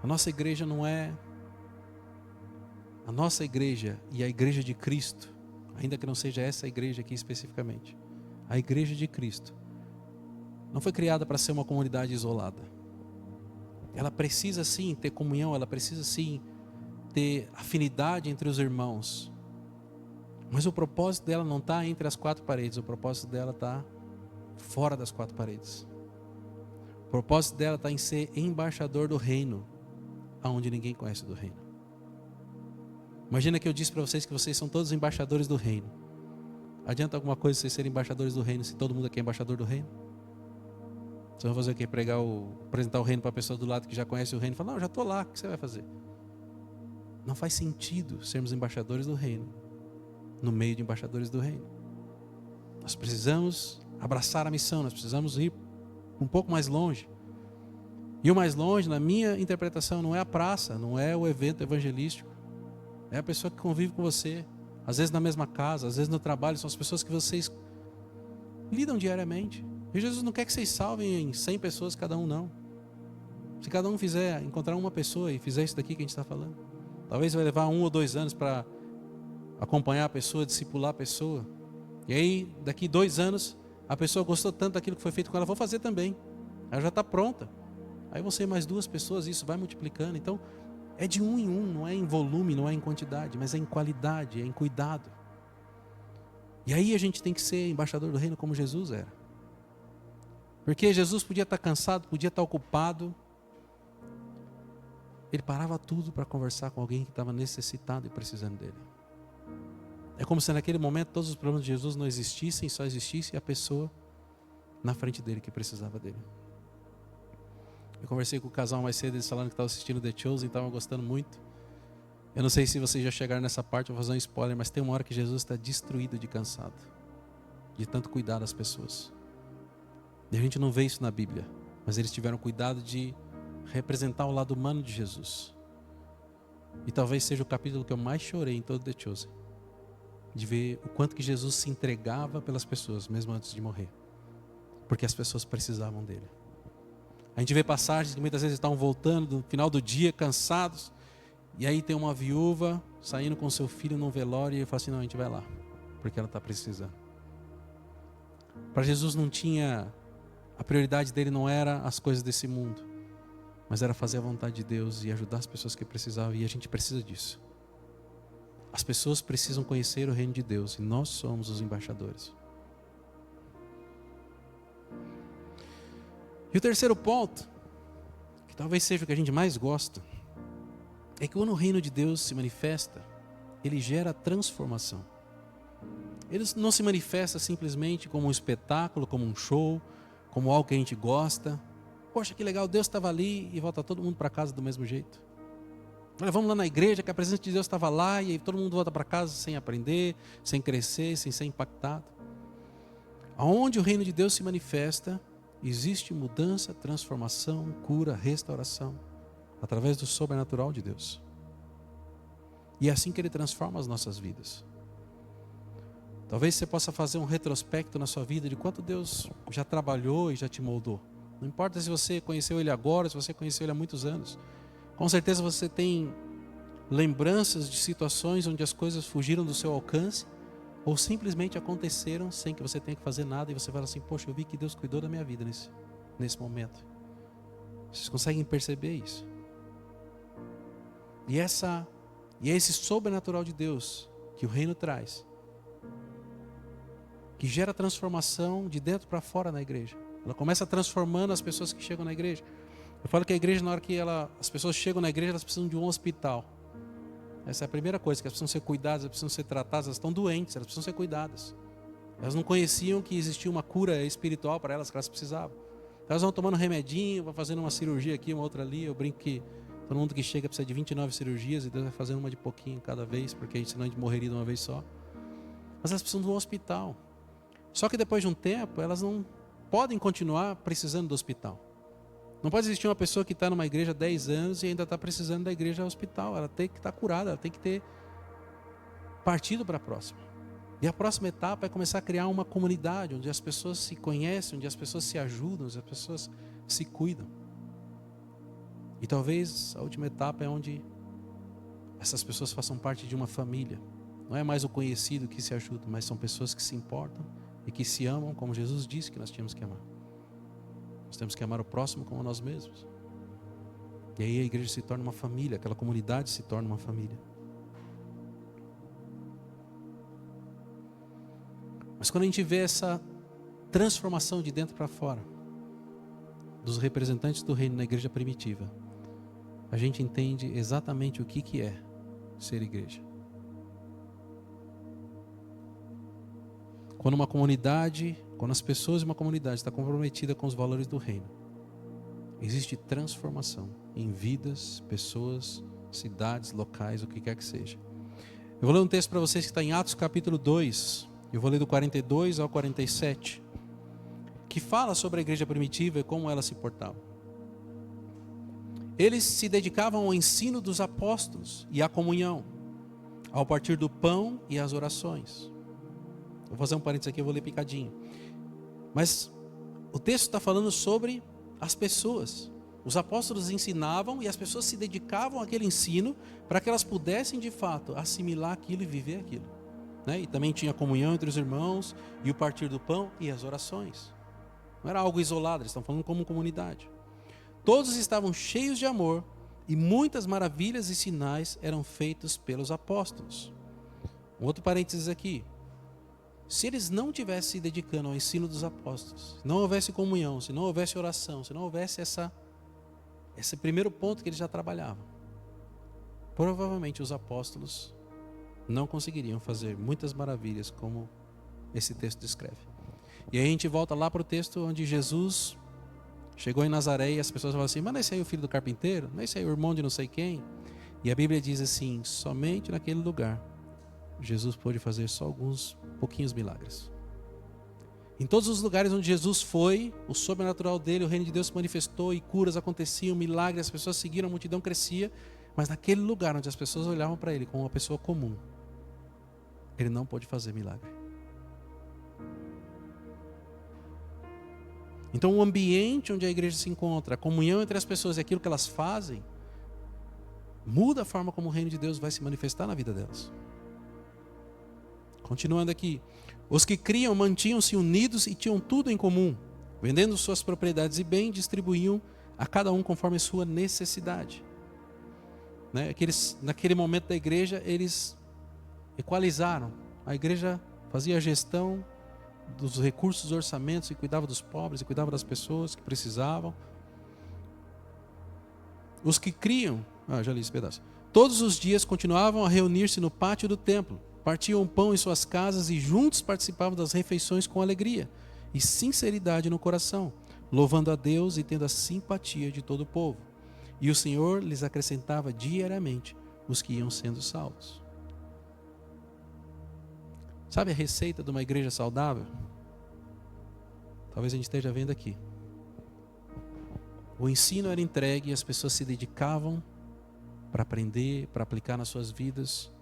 A nossa igreja não é... A nossa igreja e a igreja de Cristo, ainda que não seja essa igreja aqui especificamente, a igreja de Cristo não foi criada para ser uma comunidade isolada. Ela precisa sim ter comunhão, ela precisa sim ter afinidade entre os irmãos. Mas o propósito dela não está entre as quatro paredes, o propósito dela está fora das quatro paredes. O propósito dela está em ser embaixador do reino, aonde ninguém conhece do reino. Imagina que eu disse para vocês que vocês são todos embaixadores do reino. Adianta alguma coisa vocês serem embaixadores do reino se todo mundo aqui é embaixador do reino? Você vai fazer o quê? Apresentar o reino para a pessoa do lado que já conhece o reino e falar: não, já estou lá, o que você vai fazer? Não faz sentido sermos embaixadores do reino no meio de embaixadores do reino. Nós precisamos abraçar a missão, nós precisamos ir um pouco mais longe. E o mais longe, na minha interpretação, não é a praça, não é o evento evangelístico, é a pessoa que convive com você, às vezes na mesma casa, às vezes no trabalho, são as pessoas que vocês lidam diariamente. E Jesus não quer que vocês salvem em 100 pessoas cada um, não. Se cada um encontrar uma pessoa e fizer isso daqui que a gente está falando, talvez vai levar 1 ou 2 anos para acompanhar a pessoa, discipular a pessoa. E aí, daqui 2 anos, a pessoa gostou tanto daquilo que foi feito com ela, vou fazer também. Ela já está pronta. Aí vão ser mais 2 pessoas, isso vai multiplicando. Então, é de 1 em 1, não é em volume, não é em quantidade, mas é em qualidade, é em cuidado. E aí a gente tem que ser embaixador do reino como Jesus era. Porque Jesus podia estar cansado, podia estar ocupado. Ele parava tudo para conversar com alguém que estava necessitado e precisando dele. É como se naquele momento todos os problemas de Jesus não existissem, só existisse a pessoa na frente dele que precisava dele. Eu conversei com o casal mais cedo, eles falaram que estavam assistindo The Chosen e estavam gostando muito. Eu não sei se vocês já chegaram nessa parte, eu vou fazer um spoiler, mas tem uma hora que Jesus está destruído de cansado, de tanto cuidar das pessoas. E a gente não vê isso na Bíblia, mas eles tiveram cuidado de representar o lado humano de Jesus. E talvez seja o capítulo que eu mais chorei em todo The Chosen, de ver o quanto que Jesus se entregava pelas pessoas, mesmo antes de morrer, porque as pessoas precisavam dele. A gente vê passagens que muitas vezes estavam voltando no final do dia, cansados, e aí tem uma viúva saindo com seu filho num velório, e ele fala assim: não, a gente vai lá, porque ela está precisando. Para Jesus não tinha... A prioridade dele não era as coisas desse mundo, mas era fazer a vontade de Deus e ajudar as pessoas que precisavam, e a gente precisa disso. As pessoas precisam conhecer o reino de Deus, e nós somos os embaixadores. E o terceiro ponto, que talvez seja o que a gente mais gosta, é que quando o reino de Deus se manifesta, ele gera transformação. Ele não se manifesta simplesmente como um espetáculo, como um show, como algo que a gente gosta. Poxa, que legal, Deus estava ali e volta todo mundo para casa do mesmo jeito. Olha, vamos lá na igreja que a presença de Deus estava lá e aí todo mundo volta para casa sem aprender, sem crescer, sem ser impactado. Aonde o reino de Deus se manifesta, existe mudança, transformação, cura, restauração, através do sobrenatural de Deus. E é assim que Ele transforma as nossas vidas. Talvez você possa fazer um retrospecto na sua vida de quanto Deus já trabalhou e já te moldou. Não importa se você conheceu Ele agora, se você conheceu Ele há muitos anos. Com certeza você tem lembranças de situações onde as coisas fugiram do seu alcance ou simplesmente aconteceram sem que você tenha que fazer nada e você fala assim, poxa, eu vi que Deus cuidou da minha vida nesse momento. Vocês conseguem perceber isso? E é esse sobrenatural de Deus que o reino traz, que gera transformação de dentro para fora na igreja. Ela começa transformando as pessoas que chegam na igreja. Eu falo que a igreja, na hora que as pessoas chegam na igreja, elas precisam de um hospital. Essa é a primeira coisa, que elas precisam ser cuidadas, elas precisam ser tratadas, elas estão doentes, elas precisam ser cuidadas. Elas não conheciam que existia uma cura espiritual para elas, que elas precisavam. Elas vão tomando remedinho, vão fazendo uma cirurgia aqui, uma outra ali. Eu brinco que todo mundo que chega precisa de 29 cirurgias e Deus vai fazendo uma de pouquinho cada vez, porque senão a gente morreria de uma vez só. Mas elas precisam de um hospital. Só que depois de um tempo, elas não podem continuar precisando do hospital. Não pode existir uma pessoa que está numa igreja há 10 anos e ainda está precisando da igreja hospital. Ela tem que estar curada, ela tem que ter partido para a próxima. E a próxima etapa é começar a criar uma comunidade onde as pessoas se conhecem, onde as pessoas se ajudam, onde as pessoas se cuidam. E talvez a última etapa é onde essas pessoas façam parte de uma família. Não é mais o conhecido que se ajuda, mas são pessoas que se importam e que se amam como Jesus disse que nós tínhamos que amar. Nós temos que amar o próximo como a nós mesmos. E aí a igreja se torna uma família, aquela comunidade se torna uma família. Mas quando a gente vê essa transformação de dentro para fora, dos representantes do reino na igreja primitiva, a gente entende exatamente o que é ser igreja. Quando as pessoas de uma comunidade estão comprometidas com os valores do reino, existe transformação em vidas, pessoas, cidades, locais, o que quer que seja. Eu vou ler um texto para vocês que está em Atos capítulo 2, eu vou ler do 42 ao 47, que fala sobre a igreja primitiva e como ela se portava. Eles se dedicavam ao ensino dos apóstolos e à comunhão, ao partir do pão e às orações. Vou fazer um parênteses aqui, eu vou ler picadinho. Mas o texto está falando sobre as pessoas. Os apóstolos ensinavam e as pessoas se dedicavam àquele ensino para que elas pudessem de fato assimilar aquilo e viver aquilo. Né? E também tinha comunhão entre os irmãos e o partir do pão e as orações. Não era algo isolado, eles estão falando como comunidade. Todos estavam cheios de amor e muitas maravilhas e sinais eram feitos pelos apóstolos. Um outro parênteses aqui. Se eles não tivessem se dedicando ao ensino dos apóstolos, se não houvesse comunhão, se não houvesse oração, se não houvesse esse primeiro ponto que eles já trabalhavam, provavelmente os apóstolos não conseguiriam fazer muitas maravilhas como esse texto descreve. E aí a gente volta lá para o texto onde Jesus chegou em Nazaré e as pessoas falam assim, mas não é esse aí o filho do carpinteiro? Não é esse aí o irmão de não sei quem? E a Bíblia diz assim, somente naquele lugar Jesus pôde fazer só alguns pouquinhos milagres. Em todos os lugares onde Jesus foi, o sobrenatural dele, o reino de Deus se manifestou e curas aconteciam, milagres, as pessoas seguiram, a multidão crescia. Mas naquele lugar onde as pessoas olhavam para ele como uma pessoa comum, ele não pôde fazer milagre. Então o ambiente onde a igreja se encontra, a comunhão entre as pessoas e aquilo que elas fazem, muda a forma como o reino de Deus vai se manifestar na vida delas. Continuando aqui, os que criam mantinham-se unidos e tinham tudo em comum, vendendo suas propriedades e bens, distribuíam a cada um conforme sua necessidade. Né? Naquele momento da igreja, eles equalizaram. A igreja fazia a gestão dos recursos, dos orçamentos, e cuidava dos pobres, e cuidava das pessoas que precisavam. Os que criam, já li esse pedaço. Todos os dias continuavam a reunir-se no pátio do templo, partiam pão em suas casas e juntos participavam das refeições com alegria e sinceridade no coração, louvando a Deus e tendo a simpatia de todo o povo. E o Senhor lhes acrescentava diariamente os que iam sendo salvos. Sabe a receita de uma igreja saudável? Talvez a gente esteja vendo aqui. O ensino era entregue e as pessoas se dedicavam para aprender, para aplicar nas suas vidas.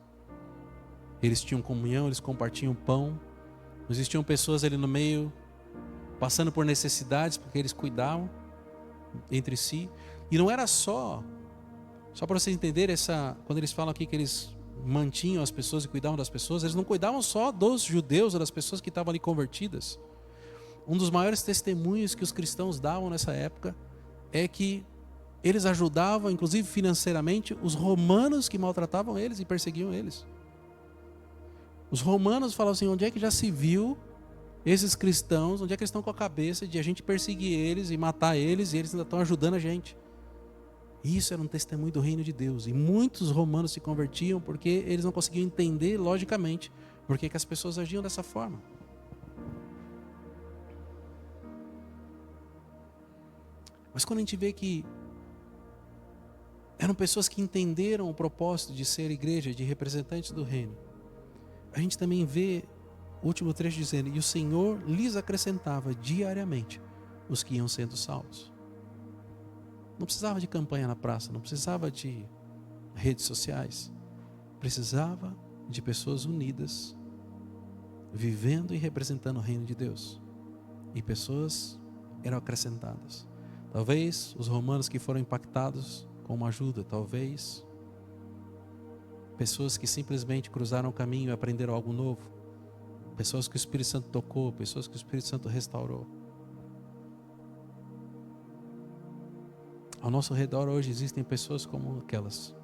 Eles tinham comunhão, eles compartilham pão. Não existiam pessoas ali no meio passando por necessidades, porque eles cuidavam entre si. E não era só para vocês entenderem, quando eles falam aqui que eles mantinham as pessoas e cuidavam das pessoas, eles não cuidavam só dos judeus ou das pessoas que estavam ali convertidas. Um dos maiores testemunhos que os cristãos davam nessa época é que eles ajudavam, inclusive financeiramente, os romanos que maltratavam eles e perseguiam eles. Os romanos falavam assim: onde é que já se viu esses cristãos, onde é que eles estão com a cabeça de a gente perseguir eles e matar eles, e eles ainda estão ajudando a gente? Isso era um testemunho do reino de Deus. E muitos romanos se convertiam porque eles não conseguiam entender logicamente por que as pessoas agiam dessa forma. Mas quando a gente vê que eram pessoas que entenderam o propósito de ser igreja, de representantes do reino, a gente também vê o último trecho dizendo: e o Senhor lhes acrescentava diariamente os que iam sendo salvos. Não precisava de campanha na praça, não precisava de redes sociais. Precisava de pessoas unidas, vivendo e representando o reino de Deus. E pessoas eram acrescentadas. Talvez os romanos que foram impactados com uma ajuda, talvez pessoas que simplesmente cruzaram o caminho e aprenderam algo novo, pessoas que o Espírito Santo tocou, pessoas que o Espírito Santo restaurou. Ao nosso redor hoje existem pessoas como aquelas,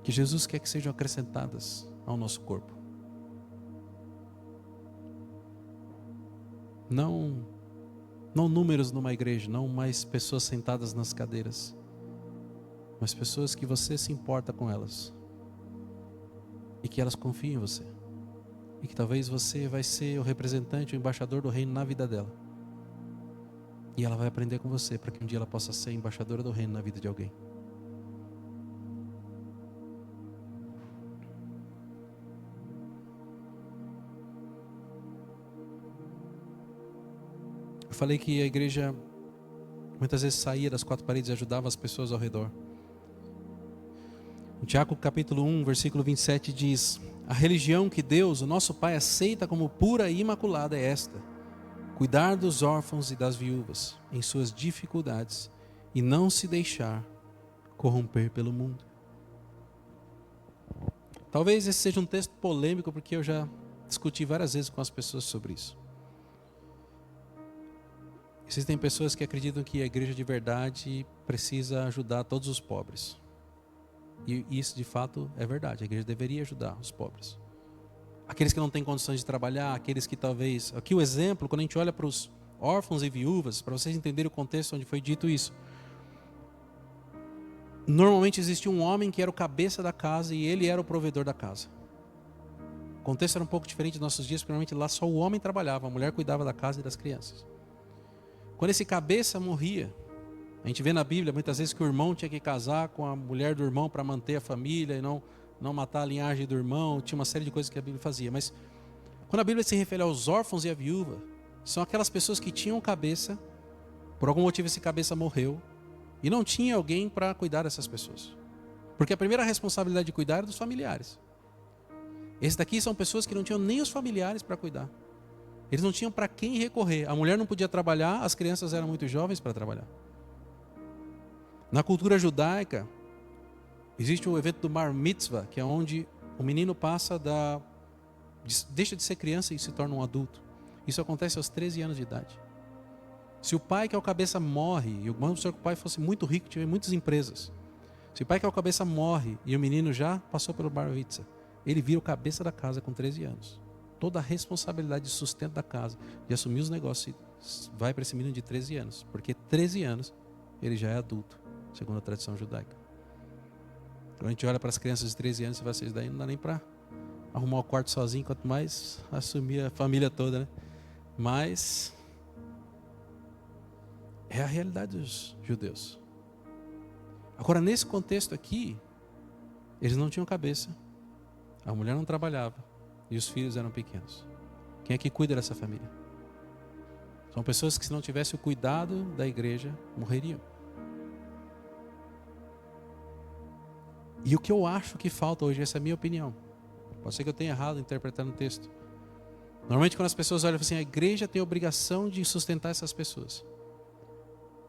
que Jesus quer que sejam acrescentadas ao nosso corpo. Não números numa igreja, não mais pessoas sentadas nas cadeiras, mas pessoas que você se importa com elas e que elas confiam em você, e que talvez você vai ser o representante, o embaixador do reino na vida dela, e ela vai aprender com você para que um dia ela possa ser embaixadora do reino na vida de alguém. Eu falei que a igreja muitas vezes saía das quatro paredes e ajudava as pessoas ao redor. Em Tiago capítulo 1, versículo 27 diz: a religião que Deus, o nosso Pai, aceita como pura e imaculada é esta: cuidar dos órfãos e das viúvas em suas dificuldades e não se deixar corromper pelo mundo. Talvez esse seja um texto polêmico, porque eu já discuti várias vezes com as pessoas sobre isso. Existem pessoas que acreditam que a igreja de verdade precisa ajudar todos os pobres. E isso de fato é verdade. A igreja deveria ajudar os pobres. Aqueles que não têm condições de trabalhar, aqueles que talvez... Aqui o exemplo, quando a gente olha para os órfãos e viúvas, para vocês entenderem o contexto onde foi dito isso. Normalmente existia um homem que era o cabeça da casa e ele era o provedor da casa. O contexto era um pouco diferente dos nossos dias, porque normalmente lá só o homem trabalhava, a mulher cuidava da casa e das crianças. Quando esse cabeça morria, a gente vê na Bíblia muitas vezes que o irmão tinha que casar com a mulher do irmão para manter a família e não matar a linhagem do irmão. Tinha uma série de coisas que a Bíblia fazia. Mas quando a Bíblia se refere aos órfãos e à viúva, são aquelas pessoas que tinham cabeça, por algum motivo esse cabeça morreu, e não tinha alguém para cuidar dessas pessoas. Porque a primeira responsabilidade de cuidar era dos familiares. Esses daqui são pessoas que não tinham nem os familiares para cuidar. Eles não tinham para quem recorrer. A mulher não podia trabalhar, as crianças eram muito jovens para trabalhar. Na cultura judaica, existe o evento do Bar Mitzvah, que é onde o menino deixa de ser criança e se torna um adulto. Isso acontece aos 13 anos de idade. Se o pai, que é o cabeça, morre, e vamos supor que o pai fosse muito rico, tivesse muitas empresas. Se o pai, que é o cabeça, morre e o menino já passou pelo Bar Mitzvah, ele vira o cabeça da casa com 13 anos. Toda a responsabilidade de sustento da casa, de assumir os negócios, vai para esse menino de 13 anos. Porque 13 anos ele já é adulto, segundo a tradição judaica. Quando a gente olha para as crianças de 13 anos, você daí não dá nem para arrumar o quarto sozinho, quanto mais assumir a família toda, né? Mas é a realidade dos judeus. Agora, nesse contexto aqui, eles não tinham cabeça, a mulher não trabalhava e os filhos eram pequenos. Quem é que cuida dessa família? São pessoas que, se não tivesse o cuidado da igreja, morreriam. E o que eu acho que falta hoje, essa é a minha opinião, pode ser que eu tenha errado interpretando o texto. Normalmente quando as pessoas olham assim, a igreja tem a obrigação de sustentar essas pessoas.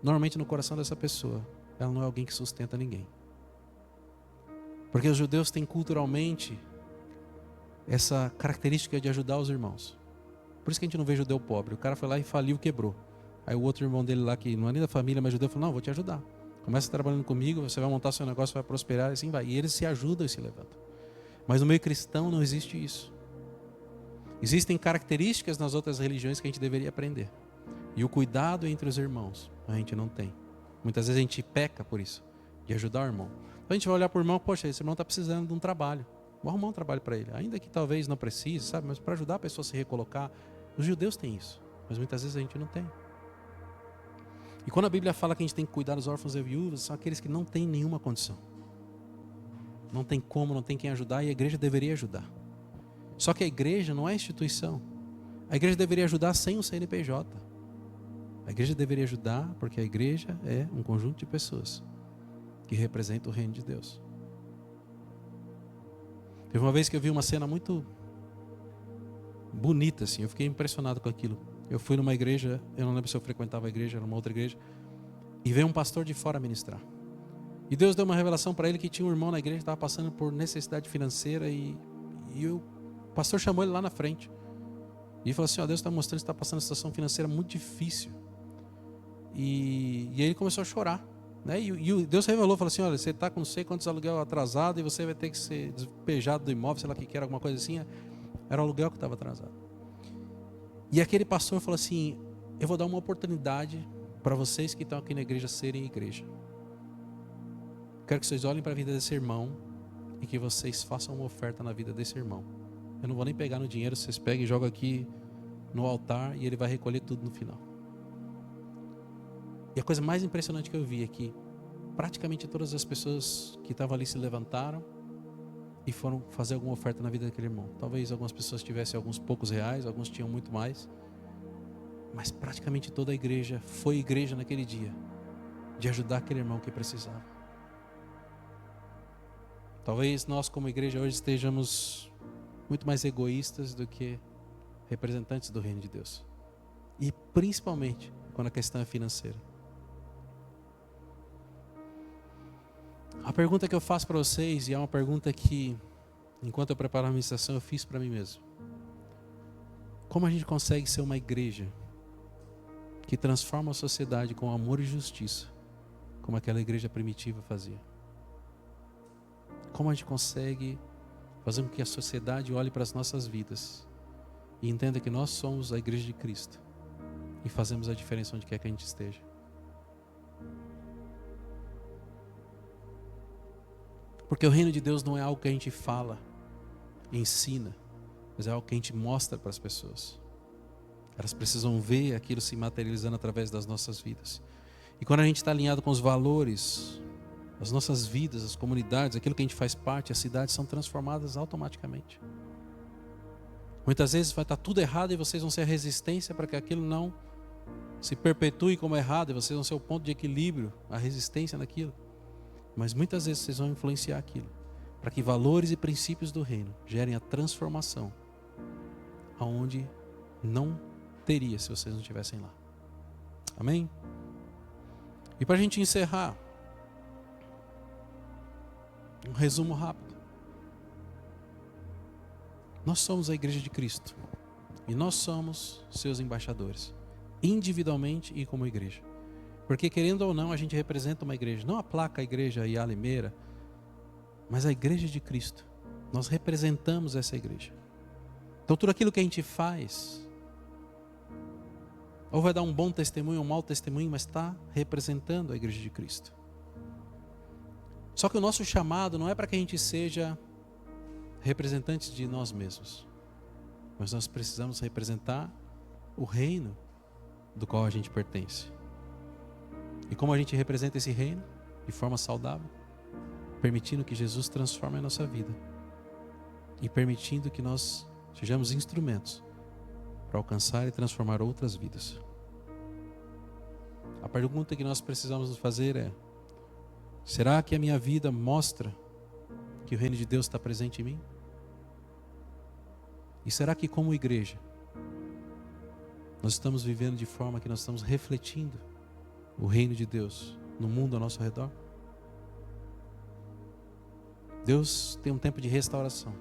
Normalmente no coração dessa pessoa, ela não é alguém que sustenta ninguém. Porque os judeus têm culturalmente essa característica de ajudar os irmãos. Por isso que a gente não vê judeu pobre. O cara foi lá e faliu, quebrou. Aí o outro irmão dele lá, que não é nem da família, mas judeu, falou, não, vou te ajudar. Começa trabalhando comigo, você vai montar seu negócio, vai prosperar, e assim vai. E eles se ajudam e se levantam. Mas no meio cristão não existe isso. Existem características nas outras religiões que a gente deveria aprender. E o cuidado entre os irmãos, a gente não tem. Muitas vezes a gente peca por isso, de ajudar o irmão. Então a gente vai olhar para o irmão, poxa, esse irmão está precisando de um trabalho. Vou arrumar um trabalho para ele. Ainda que talvez não precise, sabe? Mas para ajudar a pessoa a se recolocar. Os judeus têm isso, mas muitas vezes a gente não tem. E quando a Bíblia fala que a gente tem que cuidar dos órfãos e viúvas, são aqueles que não têm nenhuma condição. Não tem como, não tem quem ajudar, e a igreja deveria ajudar. Só que a igreja não é instituição. A igreja deveria ajudar sem o CNPJ. A igreja deveria ajudar porque a igreja é um conjunto de pessoas que representam o reino de Deus. Teve uma vez que eu vi uma cena muito bonita, assim, eu fiquei impressionado com aquilo. Eu fui numa igreja, eu não lembro se eu frequentava a igreja, era uma outra igreja, e veio um pastor de fora ministrar. E Deus deu uma revelação para ele que tinha um irmão na igreja que estava passando por necessidade financeira e o pastor chamou ele lá na frente. E falou assim, ó, Deus está mostrando que está passando uma situação financeira muito difícil. E aí ele começou a chorar. Né? E Deus revelou, falou assim, olha, você está com não sei quantos aluguel atrasado e você vai ter que ser despejado do imóvel, sei lá o que era, alguma coisa assim. Era o aluguel que estava atrasado. E aquele pastor falou assim, eu vou dar uma oportunidade para vocês que estão aqui na igreja serem igreja. Quero que vocês olhem para a vida desse irmão e que vocês façam uma oferta na vida desse irmão. Eu não vou nem pegar no dinheiro, vocês pegam e jogam aqui no altar e ele vai recolher tudo no final. E a coisa mais impressionante que eu vi é que praticamente todas as pessoas que estavam ali se levantaram e foram fazer alguma oferta na vida daquele irmão. Talvez algumas pessoas tivessem alguns poucos reais, alguns tinham muito mais. Mas praticamente toda a igreja foi igreja naquele dia de ajudar aquele irmão que precisava. Talvez nós como igreja hoje estejamos muito mais egoístas do que representantes do reino de Deus. E principalmente quando a questão é financeira. A pergunta que eu faço para vocês, e é uma pergunta que, enquanto eu preparo a ministração, eu fiz para mim mesmo. Como a gente consegue ser uma igreja que transforma a sociedade com amor e justiça, como aquela igreja primitiva fazia? Como a gente consegue fazer com que a sociedade olhe para as nossas vidas e entenda que nós somos a igreja de Cristo e fazemos a diferença onde quer que a gente esteja? Porque o reino de Deus não é algo que a gente fala, ensina, mas é algo que a gente mostra para as pessoas. Elas precisam ver aquilo se materializando através das nossas vidas. E quando a gente está alinhado com os valores, as nossas vidas, as comunidades, aquilo que a gente faz parte, as cidades são transformadas automaticamente. Muitas vezes vai estar tudo errado e vocês vão ser a resistência para que aquilo não se perpetue como errado, e vocês vão ser o ponto de equilíbrio, a resistência naquilo. Mas muitas vezes vocês vão influenciar aquilo, para que valores e princípios do reino gerem a transformação, aonde não teria se vocês não estivessem lá. Amém? E para a gente encerrar, um resumo rápido. Nós somos a igreja de Cristo e nós somos seus embaixadores, individualmente e como igreja. Porque querendo ou não, a gente representa uma igreja, não a placa a igreja Iá Limeira, mas a igreja de Cristo. Nós representamos essa igreja. Então tudo aquilo que a gente faz, ou vai dar um bom testemunho ou um mau testemunho, mas está representando a igreja de Cristo. Só que o nosso chamado não é para que a gente seja representantes de nós mesmos, mas nós precisamos representar o reino do qual a gente pertence. E como a gente representa esse reino de forma saudável, permitindo que Jesus transforme a nossa vida e permitindo que nós sejamos instrumentos para alcançar e transformar outras vidas. A pergunta que nós precisamos fazer é: será que a minha vida mostra que o reino de Deus está presente em mim? E será que como igreja nós estamos vivendo de forma que nós estamos refletindo o reino de Deus no mundo ao nosso redor? Deus tem um tempo de restauração,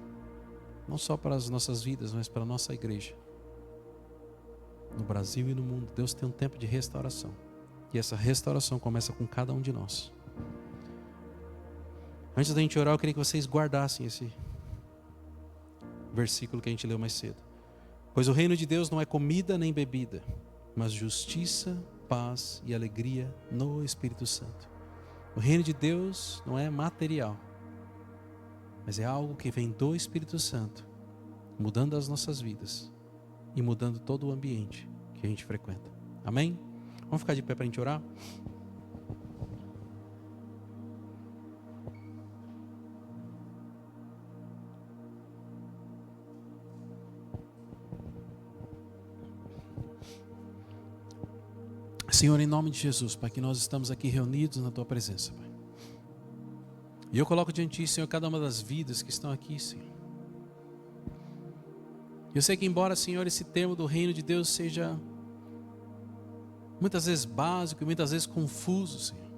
não só para as nossas vidas, mas para a nossa igreja. No Brasil e no mundo, Deus tem um tempo de restauração. E essa restauração começa com cada um de nós. Antes da gente orar, eu queria que vocês guardassem esse versículo que a gente leu mais cedo. Pois o reino de Deus não é comida nem bebida, mas justiça, paz e alegria no Espírito Santo. O reino de Deus não é material, mas é algo que vem do Espírito Santo, mudando as nossas vidas e mudando todo o ambiente que a gente frequenta. Amém? Vamos ficar de pé para a gente orar? Senhor, em nome de Jesus, Pai, que nós estamos aqui reunidos na Tua presença, Pai. E eu coloco diante de Ti, Senhor, cada uma das vidas que estão aqui, Senhor. Eu sei que embora, Senhor, esse termo do reino de Deus seja muitas vezes básico e muitas vezes confuso, Senhor.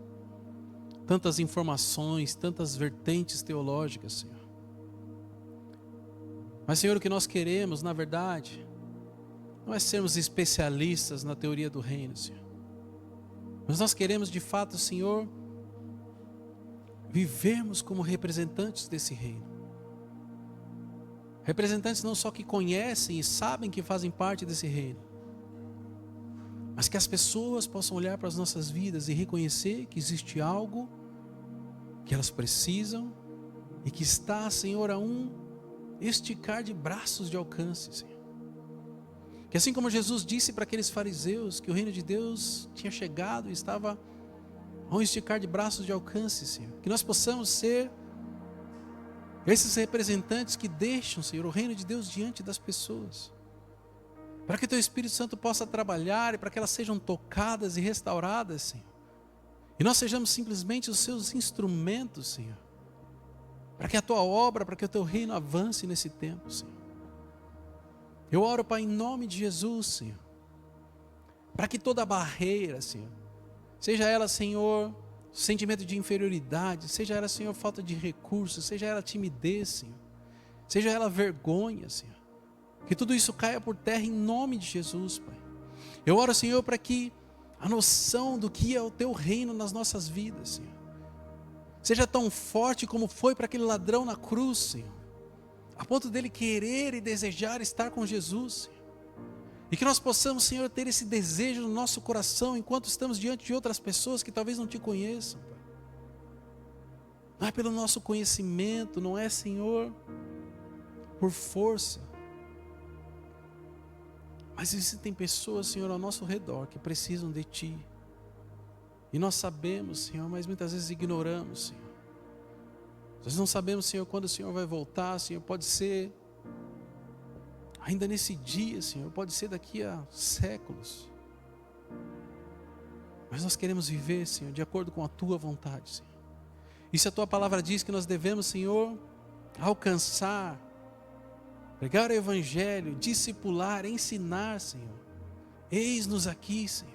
Tantas informações, tantas vertentes teológicas, Senhor. Mas, Senhor, o que nós queremos, na verdade, não é sermos especialistas na teoria do reino, Senhor. Mas nós queremos, de fato, Senhor, vivermos como representantes desse reino. Representantes não só que conhecem e sabem que fazem parte desse reino, mas que as pessoas possam olhar para as nossas vidas e reconhecer que existe algo que elas precisam e que está, Senhor, a um esticar de braços de alcance, Senhor. Que assim como Jesus disse para aqueles fariseus que o reino de Deus tinha chegado e estava a um esticar de braços de alcance, Senhor, que nós possamos ser esses representantes que deixam, Senhor, o reino de Deus diante das pessoas, para que Teu Espírito Santo possa trabalhar e para que elas sejam tocadas e restauradas, Senhor, e nós sejamos simplesmente os Seus instrumentos, Senhor, para que a Tua obra, para que o Teu reino avance nesse tempo, Senhor. Eu oro, Pai, em nome de Jesus, Senhor, para que toda barreira, Senhor, seja ela, Senhor, sentimento de inferioridade, seja ela, Senhor, falta de recursos, seja ela timidez, Senhor, seja ela vergonha, Senhor, que tudo isso caia por terra em nome de Jesus, Pai. Eu oro, Senhor, para que a noção do que é o Teu reino nas nossas vidas, Senhor, seja tão forte como foi para aquele ladrão na cruz, Senhor, a ponto dele querer e desejar estar com Jesus, Senhor. E que nós possamos, Senhor, ter esse desejo no nosso coração enquanto estamos diante de outras pessoas que talvez não Te conheçam, Pai. Não é pelo nosso conhecimento, não é, Senhor, por força. Mas existem pessoas, Senhor, ao nosso redor que precisam de Ti. E nós sabemos, Senhor, mas muitas vezes ignoramos, Senhor. Nós não sabemos, Senhor, quando o Senhor vai voltar, Senhor, pode ser ainda nesse dia, Senhor, pode ser daqui a séculos. Mas nós queremos viver, Senhor, de acordo com a Tua vontade, Senhor. E se a Tua palavra diz que nós devemos, Senhor, alcançar, pregar o Evangelho, discipular, ensinar, Senhor, eis-nos aqui, Senhor.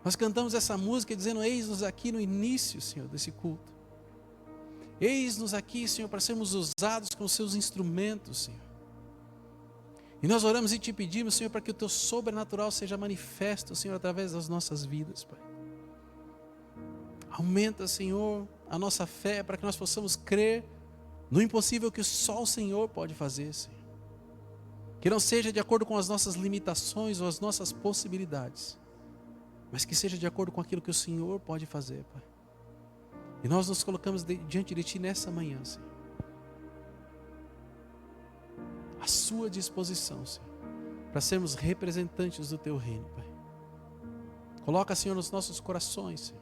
Nós cantamos essa música dizendo: eis-nos aqui no início, Senhor, desse culto. Eis-nos aqui, Senhor, para sermos usados como Seus instrumentos, Senhor. E nós oramos e Te pedimos, Senhor, para que o Teu sobrenatural seja manifesto, Senhor, através das nossas vidas, Pai. Aumenta, Senhor, a nossa fé para que nós possamos crer no impossível que só o Senhor pode fazer, Senhor. Que não seja de acordo com as nossas limitações ou as nossas possibilidades, mas que seja de acordo com aquilo que o Senhor pode fazer, Pai. E nós nos colocamos diante de Ti nessa manhã, Senhor, à Sua disposição, Senhor, para sermos representantes do Teu reino, Pai. Coloca, Senhor, nos nossos corações, Senhor,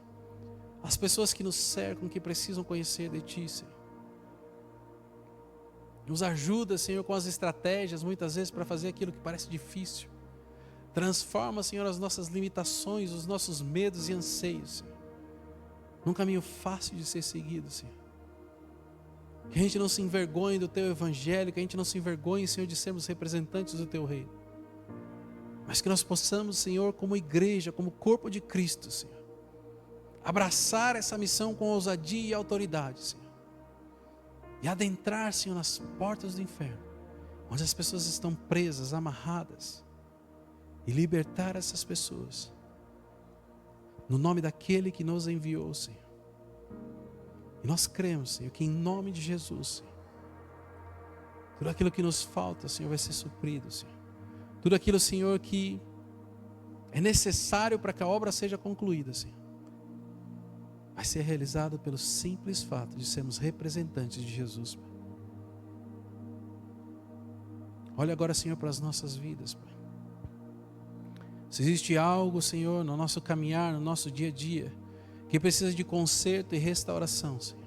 as pessoas que nos cercam, que precisam conhecer de Ti, Senhor. Nos ajuda, Senhor, com as estratégias, muitas vezes, para fazer aquilo que parece difícil. Transforma, Senhor, as nossas limitações, os nossos medos e anseios, Senhor, num caminho fácil de ser seguido, Senhor. Que a gente não se envergonhe do Teu Evangelho, que a gente não se envergonhe, Senhor, de sermos representantes do Teu reino. Mas que nós possamos, Senhor, como igreja, como corpo de Cristo, Senhor, abraçar essa missão com ousadia e autoridade, Senhor. E adentrar, Senhor, nas portas do inferno, onde as pessoas estão presas, amarradas, e libertar essas pessoas, no nome daquele que nos enviou, Senhor. E nós cremos, Senhor, que em nome de Jesus, Senhor, tudo aquilo que nos falta, Senhor, vai ser suprido, Senhor. Tudo aquilo, Senhor, que é necessário para que a obra seja concluída, Senhor, vai ser realizado pelo simples fato de sermos representantes de Jesus, Pai. Olha agora, Senhor, para as nossas vidas, Pai. Se existe algo, Senhor, no nosso caminhar, no nosso dia a dia, que precisa de conserto e restauração, Senhor,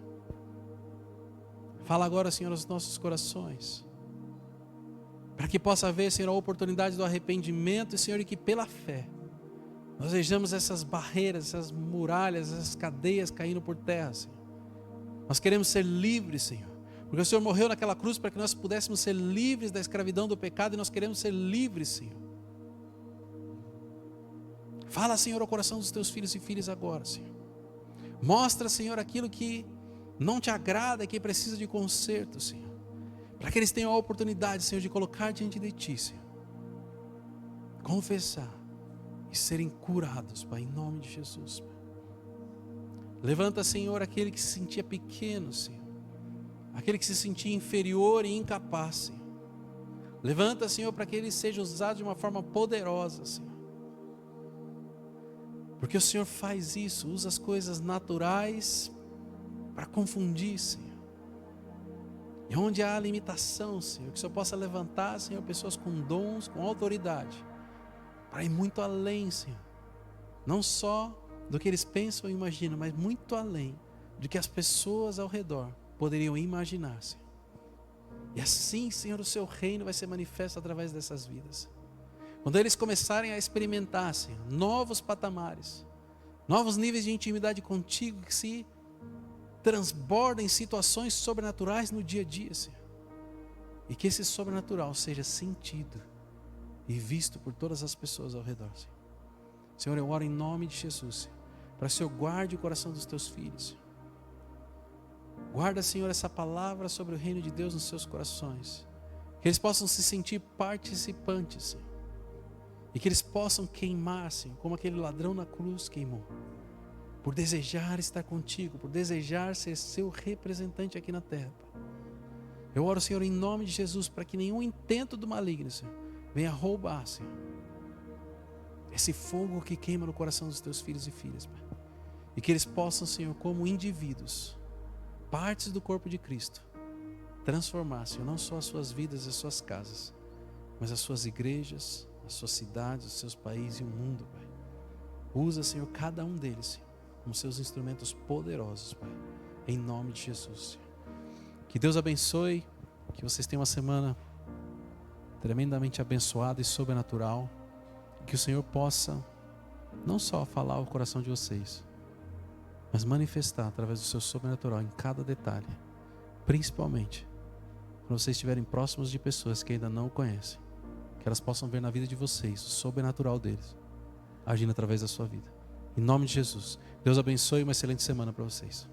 fala agora, Senhor, aos nossos corações, para que possa haver, Senhor, a oportunidade do arrependimento, e, Senhor, e que pela fé nós vejamos essas barreiras, essas muralhas, essas cadeias caindo por terra, Senhor. Nós queremos ser livres, Senhor, porque o Senhor morreu naquela cruz para que nós pudéssemos ser livres da escravidão do pecado, e nós queremos ser livres, Senhor. Fala, Senhor, ao coração dos Teus filhos e filhas agora, Senhor. Mostra, Senhor, aquilo que não Te agrada e que precisa de conserto, Senhor, para que eles tenham a oportunidade, Senhor, de colocar diante de Ti, Senhor, confessar e serem curados, Pai, em nome de Jesus, Pai. Levanta, Senhor, aquele que se sentia pequeno, Senhor, aquele que se sentia inferior e incapaz, Senhor. Levanta, Senhor, para que ele seja usado de uma forma poderosa, Senhor, porque o Senhor faz isso, usa as coisas naturais para confundir, Senhor. E onde há limitação, Senhor, que o Senhor possa levantar, Senhor, pessoas com dons, com autoridade, para ir muito além, Senhor, não só do que eles pensam e imaginam, mas muito além do que as pessoas ao redor poderiam imaginar, Senhor. E assim, Senhor, o Seu reino vai ser manifesto através dessas vidas. Quando eles começarem a experimentar, Senhor, novos patamares, novos níveis de intimidade contigo, que se transbordem em situações sobrenaturais no dia a dia, Senhor, e que esse sobrenatural seja sentido e visto por todas as pessoas ao redor, Senhor. Senhor, eu oro em nome de Jesus, Senhor, para que o Senhor guarde o coração dos Teus filhos, Senhor. Guarda, Senhor, essa palavra sobre o reino de Deus nos seus corações, que eles possam se sentir participantes, Senhor, e que eles possam queimar, Senhor, como aquele ladrão na cruz queimou, por desejar estar contigo, por desejar ser Seu representante aqui na terra, Pai. Eu oro, Senhor, em nome de Jesus, para que nenhum intento do maligno, Senhor, venha roubar, Senhor, esse fogo que queima no coração dos Teus filhos e filhas, Pai. E que eles possam, Senhor, como indivíduos, partes do corpo de Cristo, transformar, Senhor, não só as suas vidas e as suas casas, mas as suas igrejas, as suas cidades, os seus países e o mundo, Pai. Usa, Senhor, cada um deles, Senhor, como seus instrumentos poderosos, Pai, em nome de Jesus, Senhor. Que Deus abençoe, que vocês tenham uma semana tremendamente abençoada e sobrenatural, que o Senhor possa não só falar ao coração de vocês, mas manifestar através do Seu sobrenatural em cada detalhe, principalmente quando vocês estiverem próximos de pessoas que ainda não o conhecem, que elas possam ver na vida de vocês o sobrenatural deles, agindo através da sua vida. Em nome de Jesus, Deus abençoe e uma excelente semana para vocês.